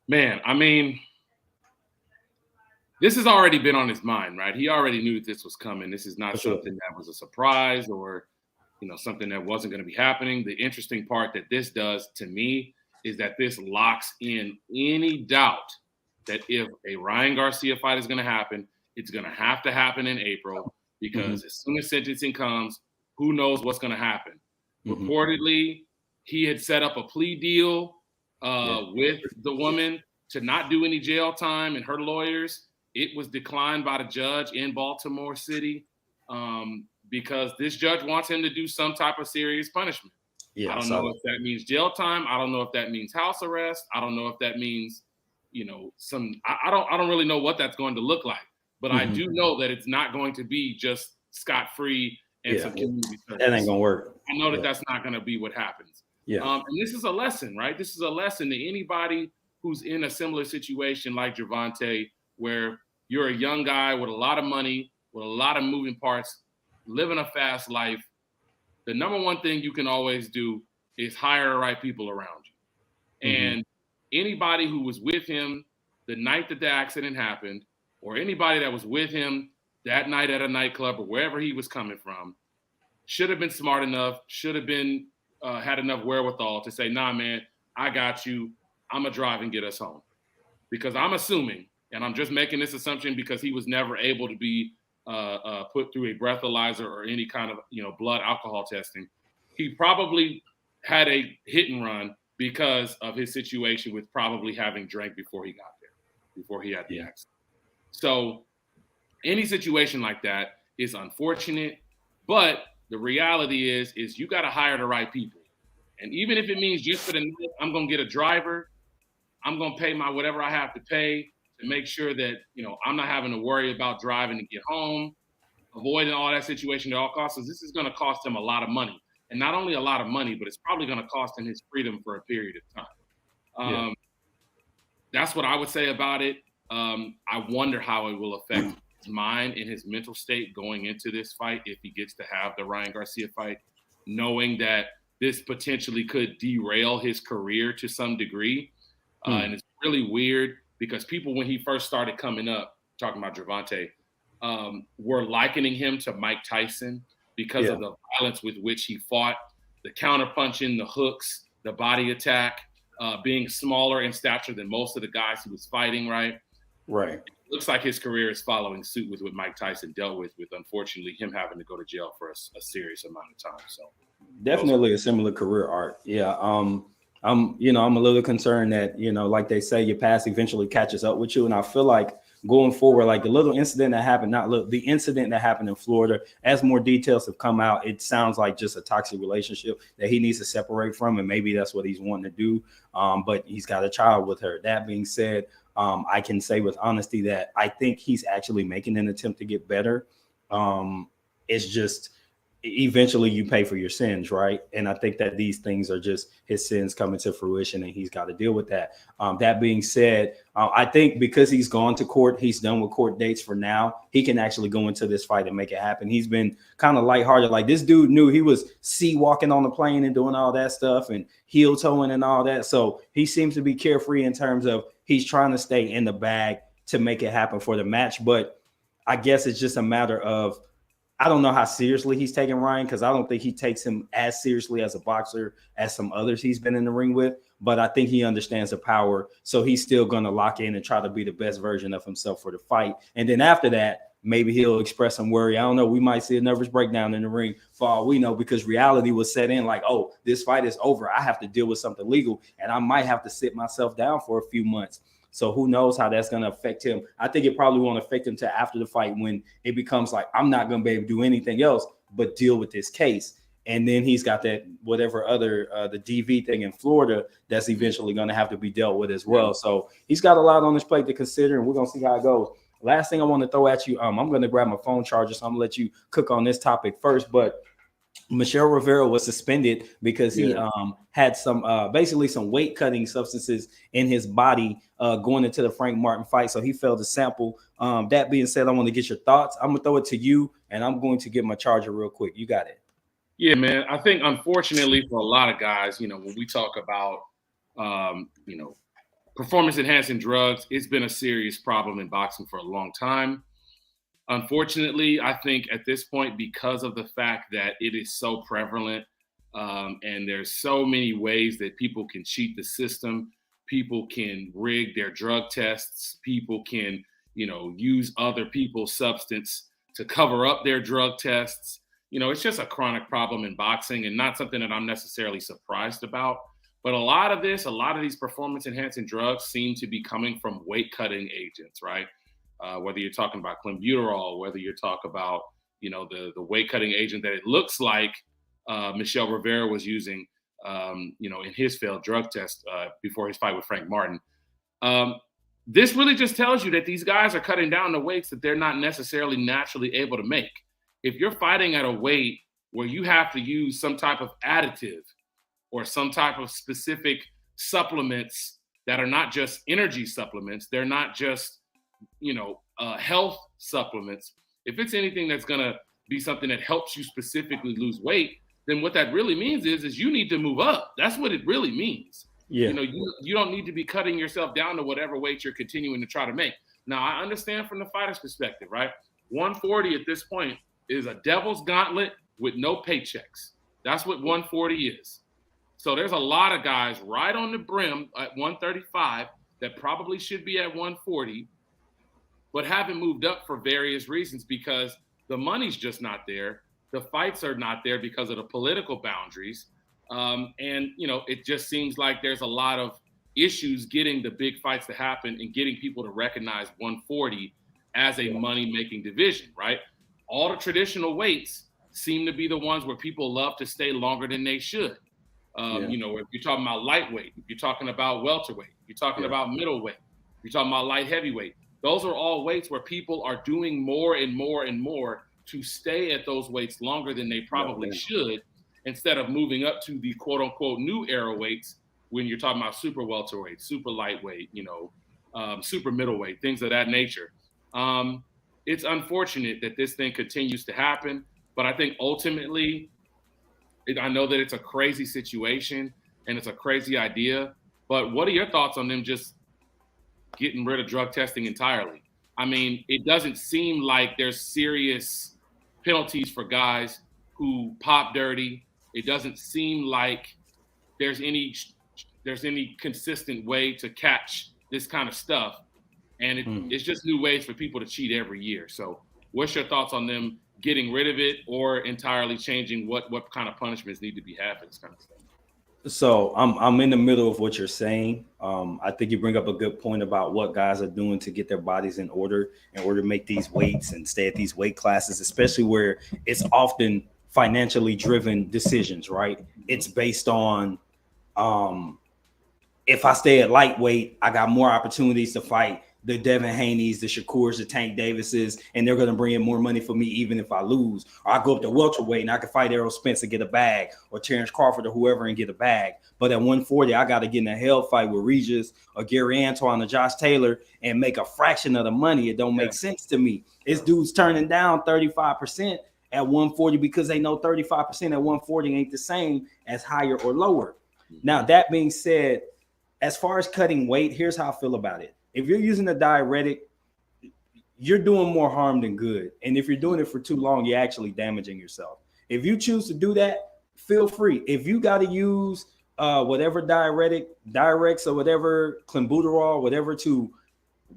Man, I mean, this has already been on his mind, right? He already knew that this was coming. This is not something that was a surprise or, you know, something that wasn't going to be happening. The interesting part that this does to me is that this locks in any doubt that if a Ryan Garcia fight is going to happen, it's going to happen in April because as soon as sentencing comes, who knows what's going to happen? Reportedly, he had set up a plea deal with the woman to not do any jail time and her lawyers. It was declined by the judge in Baltimore City because this judge wants him to do some type of serious punishment. I don't know if that means jail time. I don't know if that means house arrest. I don't know if that means, you know, I don't really know what that's going to look like. But I do know that it's not going to be just scot-free and some community service. That ain't gonna work. I know that that's not going to be what happens. And this is a lesson, right? This is a lesson to anybody who's in a similar situation like Gervonta, where you're a young guy with a lot of money, with a lot of moving parts, living a fast life. The number one thing you can always do is hire the right people around you. And anybody who was with him the night that the accident happened, or anybody that was with him that night at a nightclub or wherever he was coming from, should have been smart enough, should have been had enough wherewithal to say, nah, man, I got you. I'm going to drive and get us home. Because I'm assuming, and I'm just making this assumption because he was never able to be put through a breathalyzer or any kind of, you know, blood alcohol testing. He probably had a hit and run because of his situation with probably having drank before he got there, before he had the accident. So any situation like that is unfortunate, but the reality is you got to hire the right people. And even if it means just for the night, I'm going to get a driver, I'm going to pay my whatever I have to pay to make sure that, you know, I'm not having to worry about driving to get home, avoiding all that situation at all costs. This is going to cost him a lot of money. And not only a lot of money, but it's probably going to cost him his freedom for a period of time. That's what I would say about it. I wonder how it will affect his mind and his mental state going into this fight if he gets to have the Ryan Garcia fight, knowing that this potentially could derail his career to some degree. And it's really weird because people, when he first started coming up, talking about Gervonta, were likening him to Mike Tyson because of the violence with which he fought, the counterpunching, the hooks, the body attack, being smaller in stature than most of the guys he was fighting, right? Right. It looks like his career is following suit with what Mike Tyson dealt with unfortunately him having to go to jail for a serious amount of time. So definitely a similar career arc. I'm a little concerned that, you know, like they say, your past eventually catches up with you. And I feel like going forward, like the little incident that happened, the incident that happened in Florida, as more details have come out, it sounds like just a toxic relationship that he needs to separate from. And maybe that's what he's wanting to do. But he's got a child with her. That being said, I can say with honesty that I think he's actually making an attempt to get better. It's just eventually you pay for your sins, right? And I think that these things are just his sins coming to fruition, and he's got to deal with that. That being said, I think because he's gone to court, he's done with court dates for now. He can actually go into this fight and make it happen. He's been kind of lighthearted. Like, this dude knew he was walking on the plane and doing all that stuff and heel toeing and all that. So he seems to be carefree in terms of he's trying to stay in the bag to make it happen for the match. But I guess it's just a matter of, I don't know how seriously he's taking Ryan, because I don't think he takes him as seriously as a boxer as some others he's been in the ring with. But I think he understands the power. So he's still going to lock in and try to be the best version of himself for the fight. And then after that, maybe he'll express some worry. I don't know. We might see a nervous breakdown in the ring for all we know, because reality will set in like, oh, this fight is over. I have to deal with something legal, and I might have to sit myself down for a few months. So who knows how that's going to affect him. I think it probably won't affect him till after the fight, when it becomes like, I'm not going to be able to do anything else but deal with this case. And then he's got that whatever other the DV thing in Florida that's eventually going to have to be dealt with as well. So he's got a lot on his plate to consider, and we're going to see how it goes. Last thing I want to throw at you, I'm going to grab my phone charger, so I'm going to let you cook on this topic first. But Michelle Rivera was suspended because he had some basically some weight cutting substances in his body going into the Frank Martin fight. So he failed to sample. That being said, I want to get your thoughts. I'm going to throw it to you, and I'm going to get my charger real quick. You got it. Yeah, man. I think, unfortunately, for a lot of guys, when we talk about, performance enhancing drugs, it's been a serious problem in boxing for a long time. Unfortunately, I think at this point, because of the fact that it is so prevalent, and there's so many ways that people can cheat the system, people can rig their drug tests, people can, use other people's substance to cover up their drug tests. It's just a chronic problem in boxing, and not something that I'm necessarily surprised about. But a lot of these performance enhancing drugs seem to be coming from weight cutting agents, right? Whether you're talking about clenbuterol, whether you're talking about, the weight cutting agent that it looks like Michelle Rivera was using, in his failed drug test before his fight with Frank Martin. This really just tells you that these guys are cutting down the weights that they're not necessarily naturally able to make. If you're fighting at a weight where you have to use some type of additive or some type of specific supplements that are not just energy supplements, they're not just health supplements. If it's anything that's going to be something that helps you specifically lose weight, then what that really means is you need to move up. That's what it really means. Yeah. You don't need to be cutting yourself down to whatever weight you're continuing to try to make. Now, I understand from the fighter's perspective, right? 140 at this point is a devil's gauntlet with no paychecks. That's what 140 is. So there's a lot of guys right on the brim at 135 that probably should be at 140, but haven't moved up for various reasons, because the money's just not there. The fights are not there because of the political boundaries. And it just seems like there's a lot of issues getting the big fights to happen and getting people to recognize 140 as a money-making division, right? All the traditional weights seem to be the ones where people love to stay longer than they should. If you're talking about lightweight, if you're talking about welterweight, if you're talking about middleweight, if you're talking about light heavyweight, those are all weights where people are doing more and more and more to stay at those weights longer than they probably should, instead of moving up to the quote unquote new era weights when you're talking about super welterweight, super lightweight, super middleweight, things of that nature. It's unfortunate that this thing continues to happen, but I think ultimately, I know that it's a crazy situation and it's a crazy idea, but what are your thoughts on them just getting rid of drug testing entirely? I mean, it doesn't seem like there's serious penalties for guys who pop dirty. It doesn't seem like there's any consistent way to catch this kind of stuff. And it's just new ways for people to cheat every year. So what's your thoughts on them getting rid of it or entirely changing what kind of punishments need to be had for this kind of stuff? So I'm in the middle of what you're saying. I think you bring up a good point about what guys are doing to get their bodies in order to make these weights and stay at these weight classes, especially where it's often financially driven decisions, right? It's based on um, if I stay at lightweight, I got more opportunities to fight the Devin Haney's, the Shakurs, the Tank Davises, and they're going to bring in more money for me even if I lose. Or I go up to welterweight and I can fight Errol Spence and get a bag, or Terrence Crawford or whoever and get a bag. But at 140, I got to get in a hell fight with Regis or Gary Antoine or Josh Taylor and make a fraction of the money. It don't make sense to me. This dude's turning down 35% at 140 because they know 35% at 140 ain't the same as higher or lower. Now, that being said, as far as cutting weight, here's how I feel about it. If you're using a diuretic, you're doing more harm than good. And if you're doing it for too long, you're actually damaging yourself. If you choose to do that, feel free. If you got to use whatever diuretics or whatever, clenbuterol, whatever to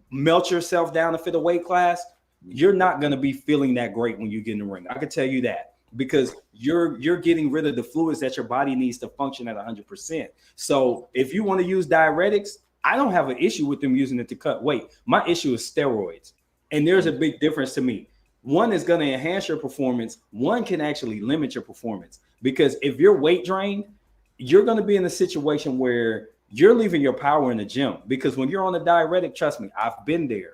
melt yourself down to fit a weight class, you're not going to be feeling that great when you get in the ring. I can tell you that, because you're getting rid of the fluids that your body needs to function at 100%. So if you want to use diuretics, I don't have an issue with them using it to cut weight. My issue is steroids. And there's a big difference to me. One is going to enhance your performance. One can actually limit your performance, because if you're weight drained, you're going to be in a situation where you're leaving your power in the gym, because when you're on a diuretic, trust me, I've been there.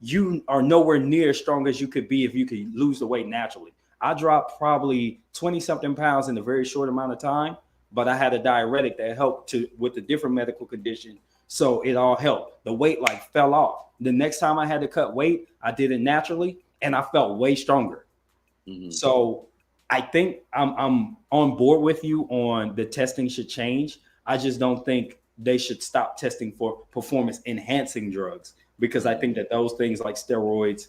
You are nowhere near as strong as you could be if you could lose the weight naturally. I dropped probably 20 something pounds in a very short amount of time, but I had a diuretic that helped with a different medical condition. So it all helped. The weight like fell off. The next time I had to cut weight, I did it naturally and I felt way stronger. Mm-hmm. So I think I'm on board with you on the testing should change. I just don't think they should stop testing for performance enhancing drugs, because I think that those things like steroids,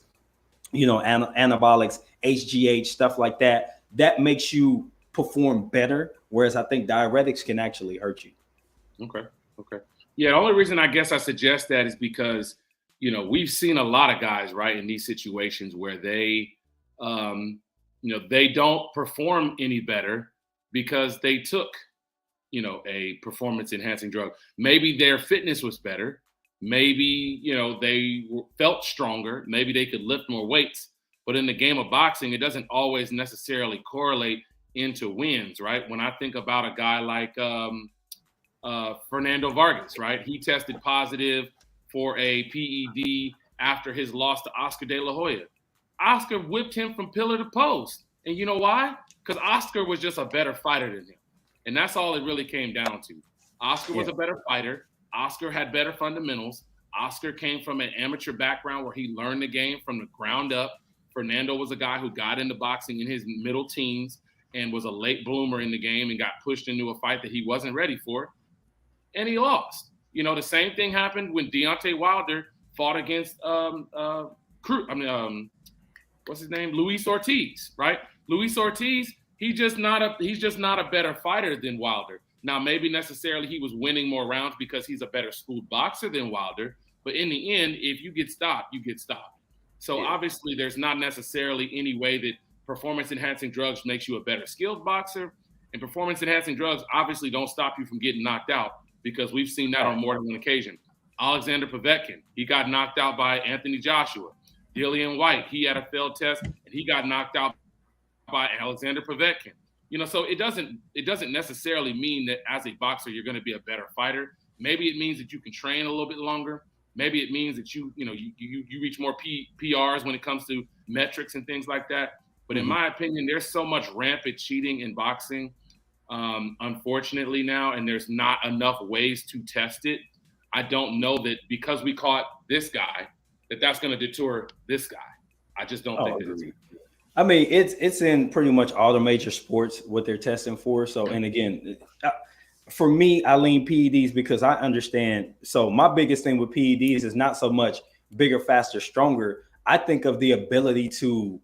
anabolics, HGH, stuff like that, that makes you perform better. Whereas I think diuretics can actually hurt you. Okay. Yeah, the only reason I guess I suggest that is because, we've seen a lot of guys, right, in these situations where they, they don't perform any better because they took, a performance enhancing drug. Maybe their fitness was better. Maybe, they felt stronger. Maybe they could lift more weights. But in the game of boxing, it doesn't always necessarily correlate into wins, right? When I think about a guy like Fernando Vargas, right? He tested positive for a PED after his loss to Oscar De La Hoya. Oscar whipped him from pillar to post. And you know why? Because Oscar was just a better fighter than him. And that's all it really came down to. Oscar was a better fighter. Oscar had better fundamentals. Oscar came from an amateur background where he learned the game from the ground up. Fernando was a guy who got into boxing in his middle teens and was a late bloomer in the game and got pushed into a fight that he wasn't ready for. And he lost. The same thing happened when Deontay Wilder fought against what's his name? Luis Ortiz, right? Luis Ortiz, he's just not a better fighter than Wilder. Now, maybe necessarily he was winning more rounds because he's a better schooled boxer than Wilder. But in the end, if you get stopped, you get stopped. So obviously there's not necessarily any way that performance-enhancing drugs makes you a better skilled boxer. And performance-enhancing drugs obviously don't stop you from getting knocked out, because we've seen that on more than one occasion. Alexander Povetkin, he got knocked out by Anthony Joshua. Dillian White, he had a failed test and he got knocked out by Alexander Povetkin. So it doesn't necessarily mean that as a boxer you're going to be a better fighter. Maybe it means that you can train a little bit longer. Maybe it means that you reach more PRs when it comes to metrics and things like that. But in my opinion, there's so much rampant cheating in boxing, unfortunately now, and there's not enough ways to test it. I don't know that because we caught this guy, that's going to deter this guy. I just don't think that it's. I mean, it's in pretty much all the major sports what they're testing for. So, and again, for me, I lean PEDs because I understand. So my biggest thing with PEDs is not so much bigger, faster, stronger. I think of the ability to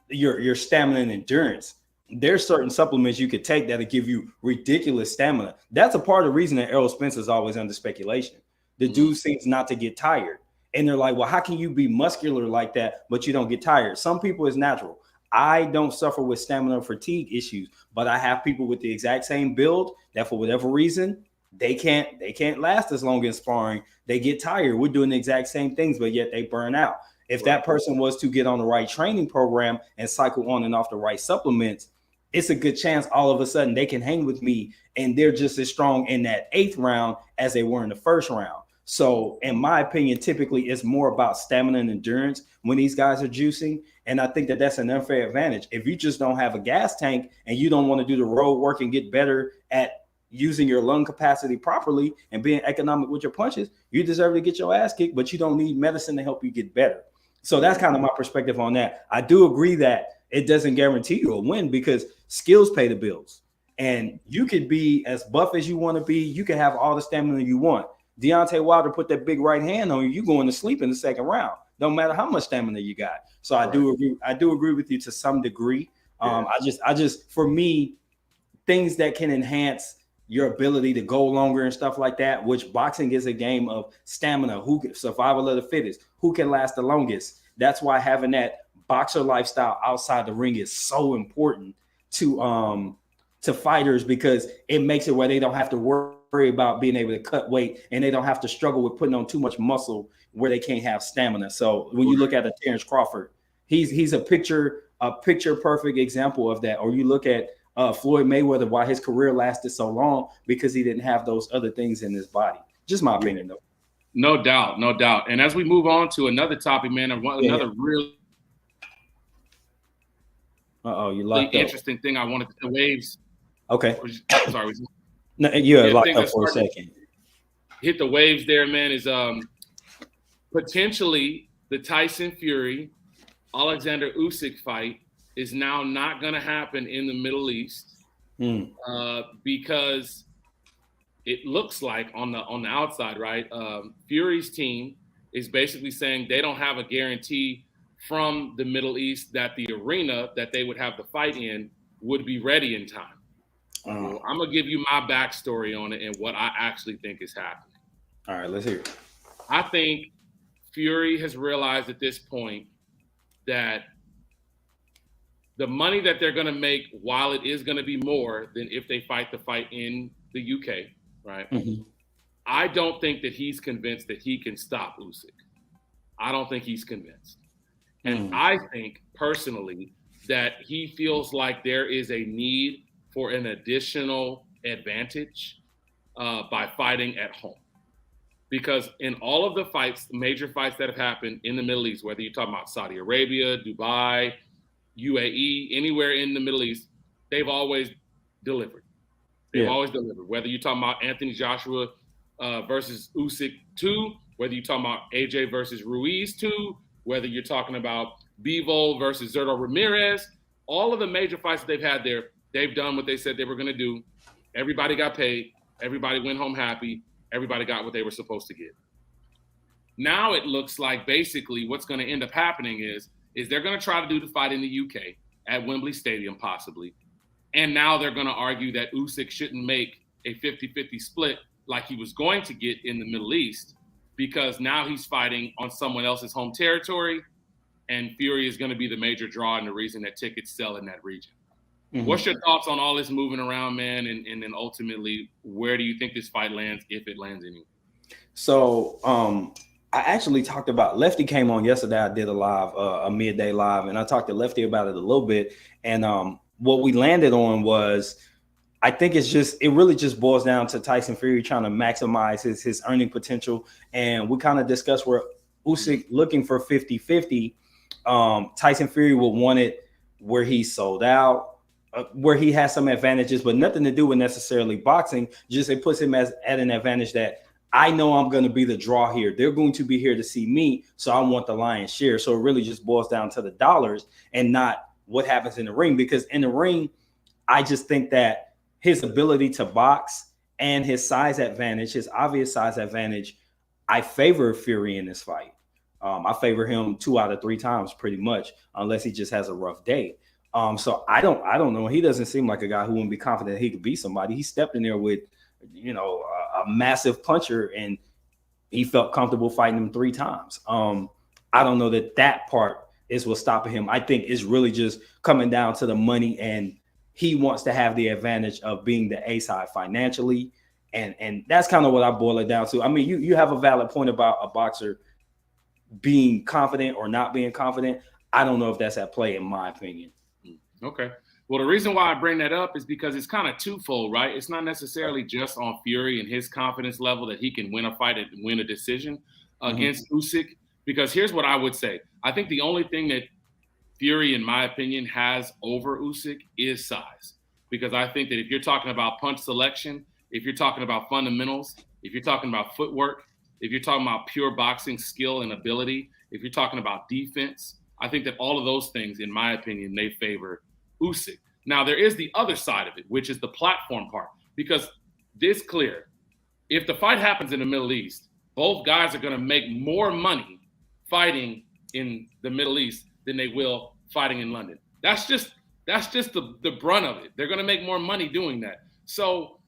your stamina and endurance. There's certain supplements you could take that'll give you ridiculous stamina. That's a part of the reason that Errol Spence is always under speculation. The dude seems not to get tired. And they're like, well, how can you be muscular like that, but you don't get tired? Some people it's natural. I don't suffer with stamina fatigue issues, but I have people with the exact same build that for whatever reason they can't last as long in sparring. They get tired. We're doing the exact same things, but yet they burn out. If that person was to get on the right training program and cycle on and off the right supplements, it's a good chance all of a sudden they can hang with me and they're just as strong in that 8th round as they were in the 1st round. So in my opinion, typically it's more about stamina and endurance when these guys are juicing. And I think that that's an unfair advantage. If you just don't have a gas tank and you don't want to do the road work and get better at using your lung capacity properly and being economic with your punches, you deserve to get your ass kicked, but you don't need medicine to help you get better. So that's kind of my perspective on that. I do agree that it doesn't guarantee you a win because skills pay the bills. And you could be as buff as you want to be. You can have all the stamina you want. Deontay Wilder put that big right hand on you, you going to sleep in the 2nd round. Don't matter how much stamina you got. So I do agree. I do agree with you to some degree. I just for me, things that can enhance your ability to go longer and stuff like that, which boxing is a game of stamina, survival of the fittest, who can last the longest. That's why having that boxer lifestyle outside the ring is so important to fighters, because it makes it where they don't have to worry about being able to cut weight and they don't have to struggle with putting on too much muscle where they can't have stamina. So when you look at a Terrence Crawford, he's a picture perfect example of that. Or you look at Floyd Mayweather, why his career lasted so long, because he didn't have those other things in his body. Just my opinion, though. No doubt, no doubt. And as we move on to another topic, man, another real interesting thing I wanted to waves. Okay. Sorry. No, you're locked up for a second. Hit the waves there, man, is potentially the Tyson Fury Alexander Usyk fight is now not going to happen in the Middle East because it looks like on the outside, right? Fury's team is basically saying they don't have a guarantee from the Middle East that the arena that they would have the fight in would be ready in time. So I'm going to give you my backstory on it and what I actually think is happening. All right, let's hear it. I think Fury has realized at this point that the money that they're going to make, while it is going to be more than if they fight the fight in the UK, right? Mm-hmm. I don't think that he's convinced that he can stop Usyk. I don't think he's convinced. And I think personally that he feels like there is a need for an additional advantage by fighting at home. Because in all of the fights, major fights that have happened in the Middle East, whether you're talking about Saudi Arabia, Dubai, UAE, anywhere in the Middle East, they've always delivered. They've always delivered. Whether you're talking about Anthony Joshua versus Usyk 2, whether you're talking about AJ versus Ruiz 2, whether you're talking about Bivol versus Zurdo Ramirez, all of the major fights that they've had there, they've done what they said they were going to do. Everybody got paid. Everybody went home happy. Everybody got what they were supposed to get. Now it looks like basically what's going to end up happening is they're going to try to do the fight in the UK at Wembley Stadium possibly. And now they're going to argue that Usyk shouldn't make a 50-50 split like he was going to get in the Middle East, because now he's fighting on someone else's home territory, and Fury is going to be the major draw and the reason that tickets sell in that region. Mm-hmm. What's your thoughts on all this moving around, man? And then ultimately, where do you think this fight lands, if it lands anywhere? So I actually talked about, Lefty came on yesterday. I did a midday live, and I talked to Lefty about it a little bit. And what we landed on was, I think it really just boils down to Tyson Fury trying to maximize his earning potential. And we kind of discussed where Usyk looking for 50-50. Tyson Fury would want it where he's sold out, where he has some advantages, but nothing to do with necessarily boxing. Just it puts him at an advantage that I know I'm going to be the draw here. They're going to be here to see me, so I want the lion's share. So it really just boils down to the dollars and not what happens in the ring, because in the ring, I just think that his ability to box and his size advantage, his obvious size advantage, I favor Fury in this fight. I favor him 2 out of 3 times pretty much, unless he just has a rough day. So I don't know. He doesn't seem like a guy who wouldn't be confident he could beat somebody. He stepped in there with, a massive puncher, and he felt comfortable fighting him 3 times. I don't know that part is what's stopping him. I think it's really just coming down to the money, and he wants to have the advantage of being the A side financially. And that's kind of what I boil it down to. I mean, you have a valid point about a boxer being confident or not being confident. I don't know if that's at play, in my opinion. Okay. Well, the reason why I bring that up is because it's kind of twofold, right? It's not necessarily just on Fury and his confidence level that he can win a fight and win a decision against Usyk. Because here's what I would say. I think the only thing that Fury, in my opinion, has over Usyk is size. Because I think that if you're talking about punch selection, if you're talking about fundamentals, if you're talking about footwork, if you're talking about pure boxing skill and ability, if you're talking about defense, I think that all of those things, in my opinion, they favor Usyk. Now, there is the other side of it, which is the platform part. Because this clear, if the fight happens in the Middle East, both guys are going to make more money fighting in the Middle East than they will fighting in London. That's just the brunt of it. They're going to make more money doing that. So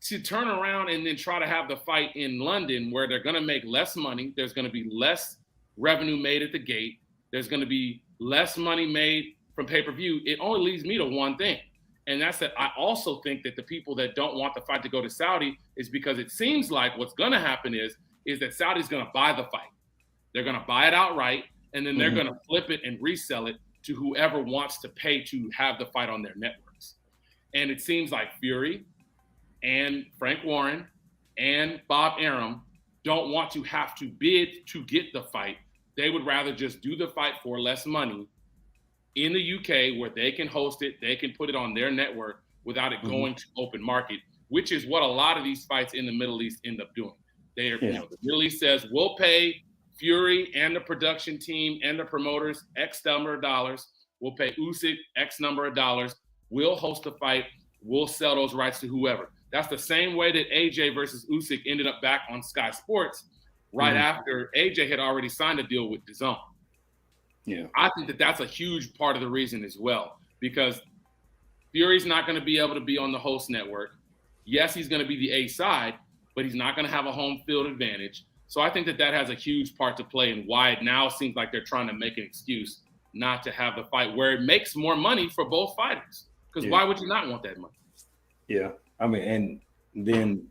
to turn around and then try to have the fight in London where they're going to make less money, there's going to be less revenue made at the gate, there's going to be less money made from pay-per-view, it only leads me to one thing. And that's that I also think that the people that don't want the fight to go to Saudi is because it seems like what's going to happen is that Saudi's going to buy the fight. They're going to buy it outright, and then they're going to flip it and resell it to whoever wants to pay to have the fight on their networks. And it seems like Fury and Frank Warren and Bob Arum don't want to have to bid to get the fight. They would rather just do the fight for less money in the UK where they can host it, they can put it on their network without it going to open market, which is what a lot of these fights in the Middle East end up doing. The Middle East says, we'll pay Fury and the production team and the promoters X number of dollars. We'll pay Usyk X number of dollars. We'll host the fight. We'll sell those rights to whoever. That's the same way that AJ versus Usyk ended up back on Sky Sports right after AJ had already signed a deal with DAZN. Yeah, I think that that's a huge part of the reason as well, because Fury's not going to be able to be on the host network. Yes, he's going to be the A side, but he's not going to have a home field advantage. So I think that that has a huge part to play in why it now seems like they're trying to make an excuse not to have the fight where it makes more money for both fighters. Because why would you not want that money? Yeah, I mean, and then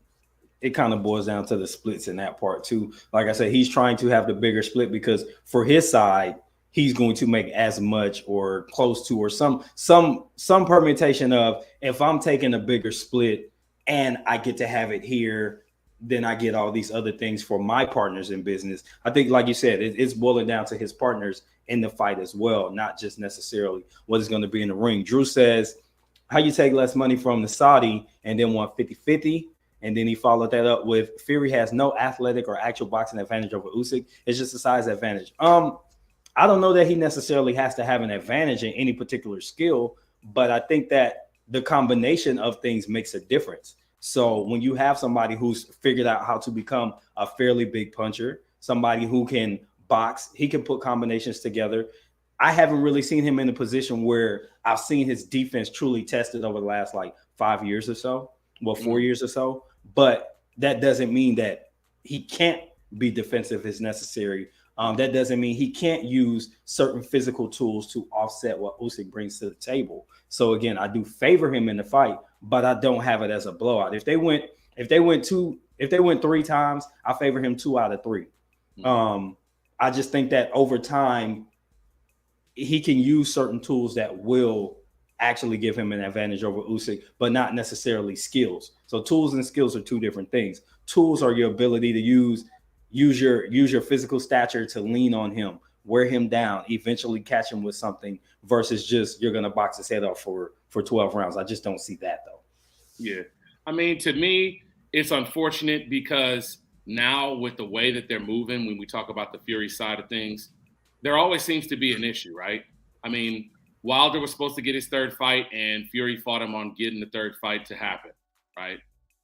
it kind of boils down to the splits in that part too. Like I said, he's trying to have the bigger split because for his side, he's going to make as much or close to or some permutation of, if I'm taking a bigger split and I get to have it here, then I get all these other things for my partners in business. I think, like you said, it's boiling down to his partners in the fight as well, not just necessarily what is going to be in the ring. Drew says, how you take less money from the Saudi and then want 50-50? And then he followed that up with, Fury has no athletic or actual boxing advantage over Usyk. It's just a size advantage. I don't know that he necessarily has to have an advantage in any particular skill, but I think that the combination of things makes a difference. So when you have somebody who's figured out how to become a fairly big puncher, somebody who can box, he can put combinations together. I haven't really seen him in a position where I've seen his defense truly tested over the last 5 years or so, 4 years or so. But that doesn't mean that he can't be defensive as necessary. That doesn't mean he can't use certain physical tools to offset what Usyk brings to the table. So again, I do favor him in the fight, but I don't have it as a blowout. If they went 3 times, I favor him 2 out of 3. I just think that over time, he can use certain tools that will actually give him an advantage over Usyk, but not necessarily skills. So tools and skills are 2 different things. Tools are your ability to use your physical stature to lean on him, wear him down, eventually catch him with something, versus just you're going to box his head off for 12 rounds. I just don't see that, though. Yeah. I mean, to me, it's unfortunate because now with the way that they're moving, when we talk about the Fury side of things, there always seems to be an issue, right? I mean, Wilder was supposed to get his 3rd fight, and Fury fought him on getting the 3rd fight to happen, right?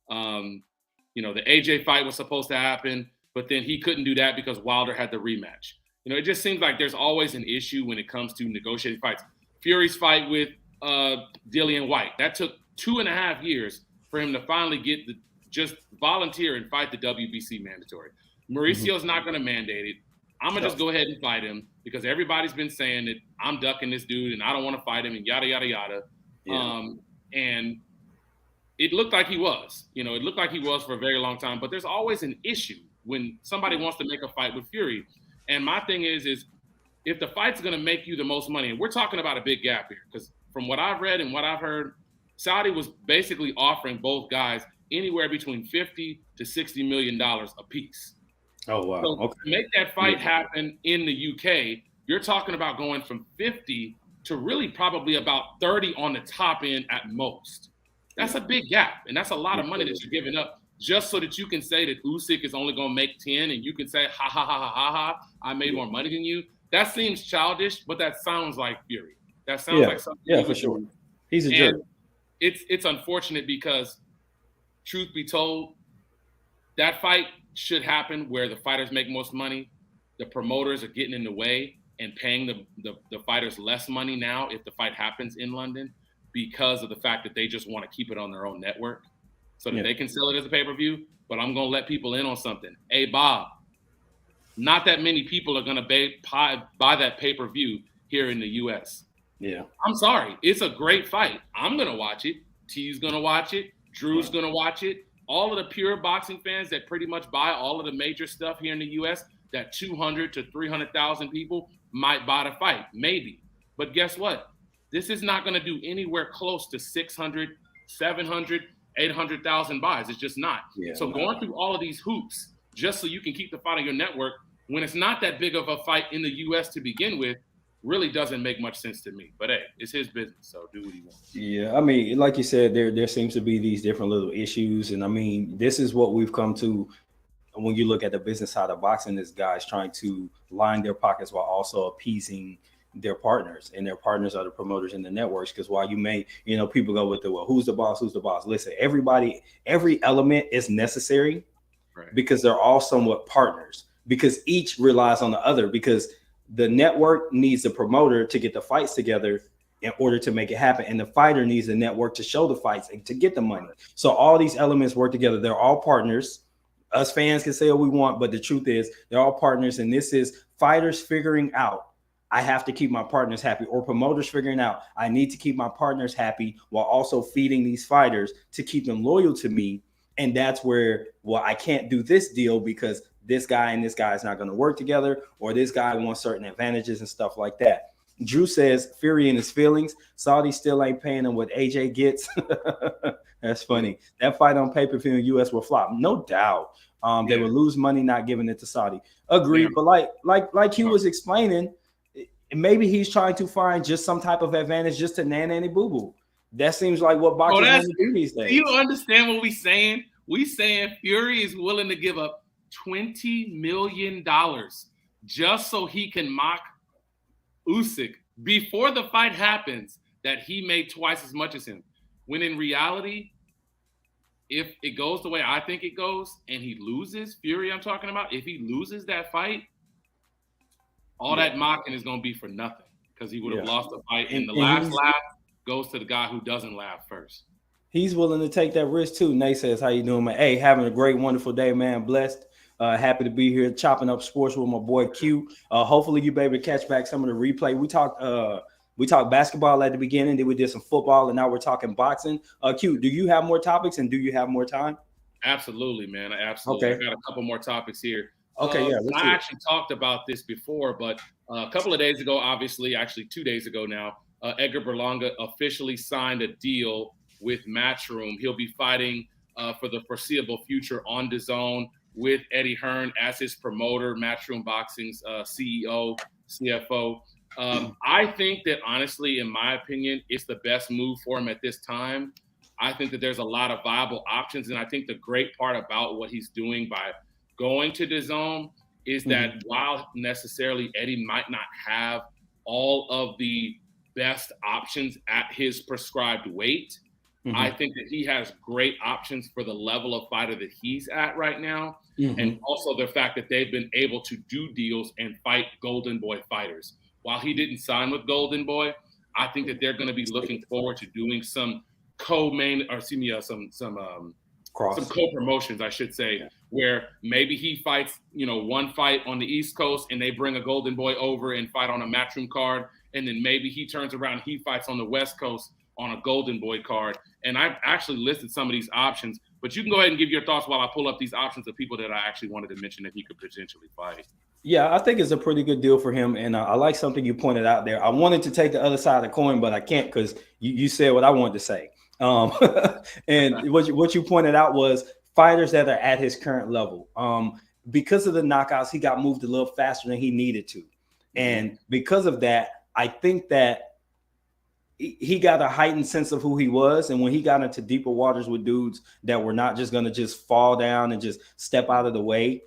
The AJ fight was supposed to happen, but then he couldn't do that because Wilder had the rematch. It just seems like there's always an issue when it comes to negotiating fights. Fury's fight with Dillian White, that took 2.5 years for him to finally get just volunteer and fight the WBC mandatory. Mauricio's not going to mandate it. I'm going to just go ahead and fight him because everybody's been saying that I'm ducking this dude and I don't want to fight him and yada, yada, yada. Yeah. And it looked like he was. It looked like he was for a very long time. But there's always an issue when somebody wants to make a fight with Fury. And my thing is if the fight's going to make you the most money, and we're talking about a big gap here because from what I've read and what I've heard, Saudi was basically offering both guys anywhere between $50 to $60 million a piece. Oh, wow. So okay. To make that fight happen in the UK, you're talking about going from 50 to really probably about 30 on the top end at most. That's a big gap, and that's a lot of money that you're giving up just so that you can say that Usyk is only going to make 10 and you can say, ha, ha, ha, ha, ha, ha, I made more money than you. That seems childish, but that sounds like Fury. That sounds like something. Yeah, for sure. He's a jerk. It's unfortunate because, truth be told, that fight should happen where the fighters make most money. The promoters are getting in the way and paying the fighters less money now if the fight happens in London because of the fact that they just want to keep it on their own network so that they can sell it as a pay-per-view. But I'm going to let people in on something. Hey, Bob, not that many people are going to buy that pay-per-view here in the U.S. Yeah. I'm sorry. It's a great fight. I'm going to watch it. T's going to watch it. Drew's going to watch it. All of the pure boxing fans that pretty much buy all of the major stuff here in the U.S., that 200 to 300,000 people might buy the fight, maybe. But guess what? This is not going to do anywhere close to 600, 700, 800,000 buys. It's just not. Yeah, so going through all of these hoops just so you can keep the fight on your network when it's not that big of a fight in the U.S. to begin with really doesn't make much sense to me. But hey, it's his business, so do what he wants. Yeah, I mean, like you said, there seems to be these different little issues, and I mean, this is what we've come to when you look at the business side of boxing. Is guys trying to line their pockets while also appeasing their partners, and their partners are the promoters and the networks. Because while you may, people go with who's the boss? Who's the boss? Listen, every element is necessary, right? Because they're all somewhat partners. Because each relies on the other. Because the network needs the promoter to get the fights together in order to make it happen. And the fighter needs the network to show the fights and to get the money. So all these elements work together. They're all partners. Us fans can say what we want, but the truth is they're all partners. And this is fighters figuring out, I have to keep my partners happy, or promoters figuring out, I need to keep my partners happy while also feeding these fighters to keep them loyal to me. And that's where, I can't do this deal because this guy and this guy is not going to work together, or this guy wants certain advantages and stuff like that. Drew says Fury in his feelings. Saudi still ain't paying him what AJ gets. That's funny. That fight on pay-per-view in US will flop. No doubt. They would lose money not giving it to Saudi. Agreed. Yeah. But like he was explaining, maybe he's trying to find just some type of advantage just to nanny boo-boo. That seems like what boxers want to do these days. You understand what we saying? We saying Fury is willing to give up $20 million just so he can mock Usyk before the fight happens that he made twice as much as him. When in reality, if it goes the way I think it goes and he loses, Fury I'm talking about, if he loses that fight, all that mocking is going to be for nothing because he would have lost the fight. And the last laugh goes to the guy who doesn't laugh first. He's willing to take that risk too. Nate says, how you doing, man? Hey, having a great, wonderful day, man. Blessed. Happy to be here chopping up sports with my boy Q. Hopefully you be able to catch back some of the replay. We talked basketball at the beginning, then we did some football, and now we're talking boxing. Q, do you have more topics and do you have more time? Absolutely, man. Absolutely. Okay. I got a couple more topics here. Okay, yeah. I actually talked about this before, but a couple of days ago, actually 2 days ago now, Edgar Berlanga officially signed a deal with Matchroom. He'll be fighting for the foreseeable future on DAZN with Eddie Hearn as his promoter, Matchroom Boxing's CEO, CFO. I think that, honestly, in my opinion, it's the best move for him at this time. I think that there's a lot of viable options, and I think the great part about what he's doing by going to DAZN is that while necessarily Eddie might not have all of the best options at his prescribed weight, I think that he has great options for the level of fighter that he's at right now. And also the fact that they've been able to do deals and fight Golden Boy fighters. While he didn't sign with Golden Boy, I think that they're going to be looking forward to doing some co-main, or excuse me, some some co-promotions, I should say, where maybe he fights, one fight on the East Coast and they bring a Golden Boy over and fight on a Matchroom card. And then maybe he turns around and he fights on the West Coast on a Golden Boy card. And I've actually listed some of these options, but you can go ahead and give your thoughts while I pull up these options of people that I actually wanted to mention that he could potentially fight. Yeah, I think it's a pretty good deal for him. And I like something you pointed out there. I wanted to take the other side of the coin, but I can't because you said what I wanted to say. And what you pointed out was fighters that are at his current level. Because of the knockouts, he got moved a little faster than he needed to. And because of that, I think that he got a heightened sense of who he was. And when he got into deeper waters with dudes that were not just going to just fall down and just step out of the way,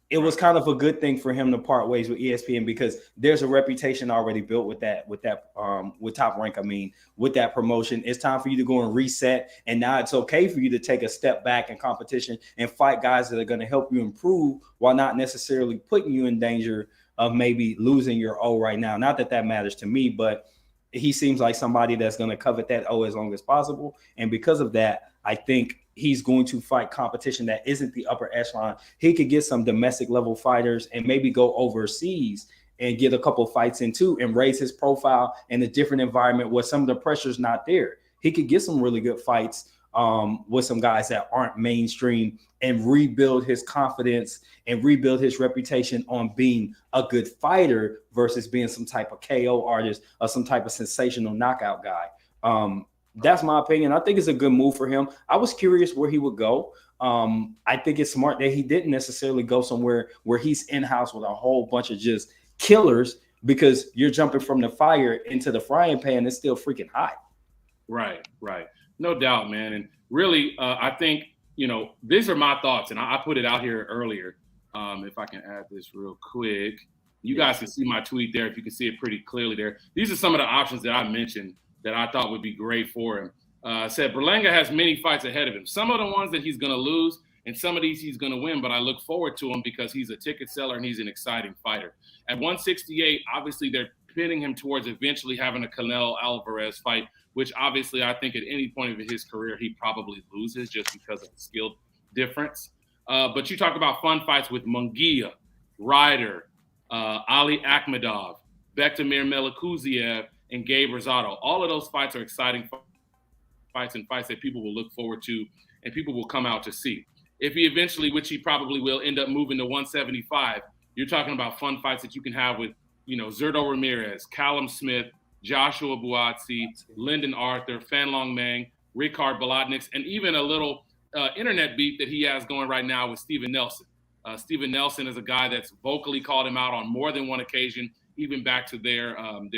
it was kind of a good thing for him to part ways with ESPN because there's a reputation already built with Top Rank. I mean, with that promotion, it's time for you to go and reset. And now it's okay for you to take a step back in competition and fight guys that are going to help you improve while not necessarily putting you in danger of maybe losing your O right now. Not that that matters to me, but he seems like somebody that's going to covet that O as long as possible. And because of that, I think he's going to fight competition that isn't the upper echelon. He could get some domestic level fighters and maybe go overseas and get a couple fights in too and raise his profile in a different environment where some of the pressure's not there. He could get some really good fights with some guys that aren't mainstream and rebuild his confidence and rebuild his reputation on being a good fighter versus being some type of KO artist or some type of sensational knockout guy. That's my opinion. I think it's a good move for him. I was curious where he would go. I think it's smart that he didn't necessarily go somewhere where he's in-house with a whole bunch of just killers because you're jumping from the fire into the frying pan. It's still freaking hot. Right. No doubt, man. And really, I think, these are my thoughts, and I put it out here earlier. If I can add this real quick. You guys can see my tweet there if you can see it pretty clearly there. These are some of the options that I mentioned that I thought would be great for him. Said Berlanga has many fights ahead of him. Some of the ones that he's going to lose and some of these he's going to win, but I look forward to him because he's a ticket seller and he's an exciting fighter. At 168, obviously they're pinning him towards eventually having a Canelo Alvarez fight, which obviously I think at any point of his career he probably loses just because of the skill difference. But you talk about fun fights with Munguia, Ryder, Ali Akhmedov, Bektamir Melikuziev, and Gabe Rosado. All of those fights are exciting fights and fights that people will look forward to and people will come out to see. If he eventually, which he probably will, end up moving to 175, you're talking about fun fights that you can have with, Zurdo Ramirez, Callum Smith, Joshua Buatsi, Lyndon Arthur, Fanlong Mang, Ricard Bolotniks, and even a little internet beat that he has going right now with Steven Nelson. Steven Nelson is a guy that's vocally called him out on more than one occasion, even back to their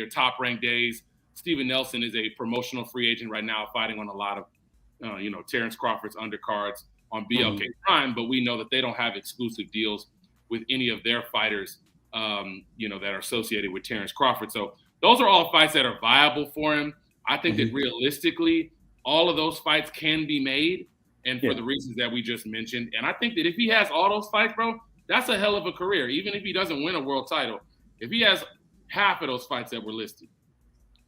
top-ranked days. Steven Nelson is a promotional free agent right now, fighting on a lot of, Terrence Crawford's undercards on BLK Prime, but we know that they don't have exclusive deals with any of their fighters, that are associated with Terrence Crawford. So those are all fights that are viable for him. I think that realistically, all of those fights can be made, and for the reasons that we just mentioned. And I think that if he has all those fights, bro, that's a hell of a career, even if he doesn't win a world title. If he has half of those fights that were listed,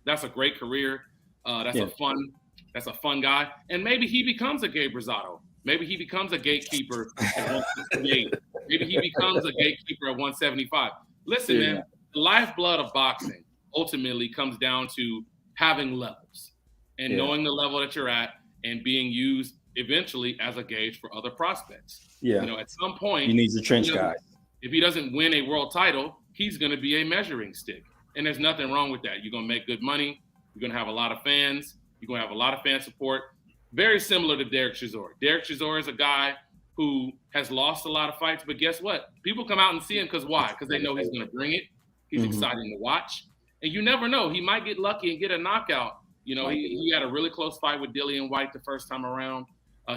that's a great career. That's a fun guy. And maybe he becomes a Gabe Rosado. Maybe he becomes a gatekeeper at 168. Maybe he becomes a gatekeeper at 175. Listen, man, the lifeblood of boxing ultimately comes down to having levels and knowing the level that you're at and being used eventually as a gauge for other prospects. At some point, he needs a trench guy. If he doesn't win a world title, he's going to be a measuring stick. And there's nothing wrong with that. You're going to make good money. You're going to have a lot of fans. You're going to have a lot of fan support. Very similar to Derek Chisora. Derek Chisora is a guy who has lost a lot of fights, but guess what? People come out and see him because why? Because they know he's going to bring it. He's exciting to watch. And you never know. He might get lucky and get a knockout. He had a really close fight with Dillian White the first time around.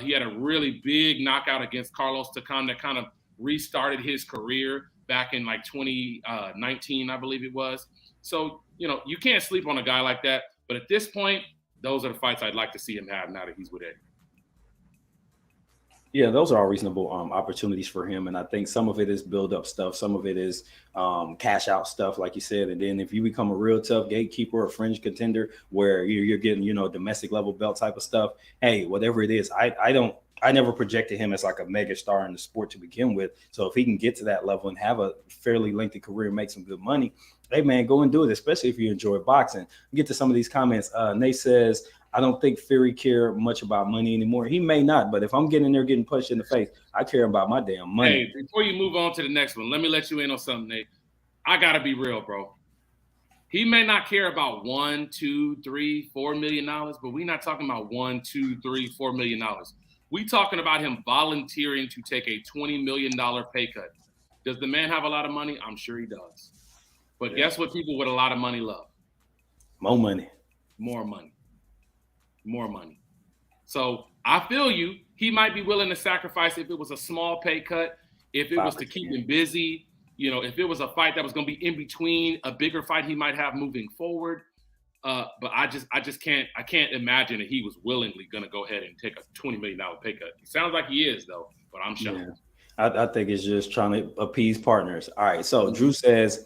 He had a really big knockout against Carlos Takam that kind of restarted his career back in like 2019, I believe it was. So, you can't sleep on a guy like that. But at this point, those are the fights I'd like to see him have now that he's with Eddie. Yeah, those are all reasonable opportunities for him. And I think some of it is build up stuff. Some of it is cash out stuff, like you said. And then if you become a real tough gatekeeper or fringe contender where you're getting, domestic level belt type of stuff, hey, whatever it is, I I never projected him as like a mega star in the sport to begin with. So if he can get to that level and have a fairly lengthy career and make some good money, hey man, go and do it, especially if you enjoy boxing. Get to some of these comments. Nate says, I don't think Fury care much about money anymore. He may not, but if I'm getting in there getting punched in the face, I care about my damn money. Hey, before you move on to the next one, let me let you in on something, Nate. I gotta be real, bro. He may not care about $1, $2, $3, $4 million, but we're not talking about $1, $2, $3, $4 million. We talking about him volunteering to take a $20 million pay cut. Does the man have a lot of money? I'm sure he does. But guess what people with a lot of money love? More money. More money. More money. So I feel you. He might be willing to sacrifice if it was a small pay cut, if it was to keep him busy. You know, if it was a fight that was going to be in between a bigger fight he might have moving forward. But I can't imagine that he was willingly going to go ahead and take a $20 million pay cut. It sounds like he is, though, but I'm shocked. Yeah. I think it's just trying to appease partners. All right. So Drew says,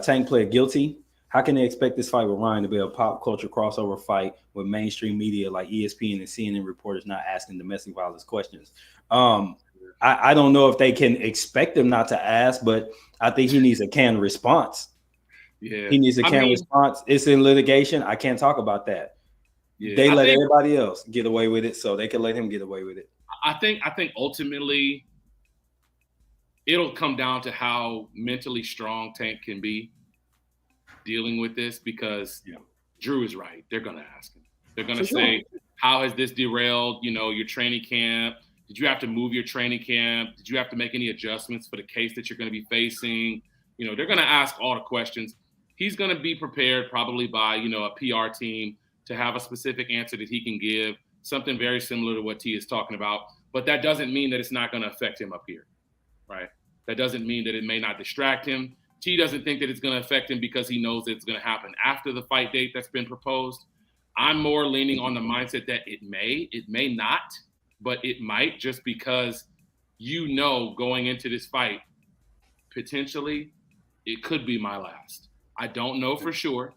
Tank pled guilty. How can they expect this fight with Ryan to be a pop culture crossover fight with mainstream media like ESPN and CNN reporters not asking domestic violence questions? I don't know if they can expect him not to ask, but I think he needs a canned response. Yeah, he needs a canned response. It's in litigation. I can't talk about that. Yeah, they let everybody else get away with it, so they can let him get away with it. I think ultimately it'll come down to how mentally strong Tank can be dealing with this, because Drew is right. They're going to ask him. They're going to say, how has this derailed, your training camp? Did you have to move your training camp? Did you have to make any adjustments for the case that you're going to be facing? They're going to ask all the questions. He's going to be prepared probably by, a PR team to have a specific answer that he can give, something very similar to what T is talking about. But that doesn't mean that it's not going to affect him up here, right? That doesn't mean that it may not distract him. T doesn't think that it's going to affect him because he knows that it's going to happen after the fight date that's been proposed. I'm more leaning on the mindset that it may not, but it might, just because going into this fight, potentially it could be my last. I don't know for sure.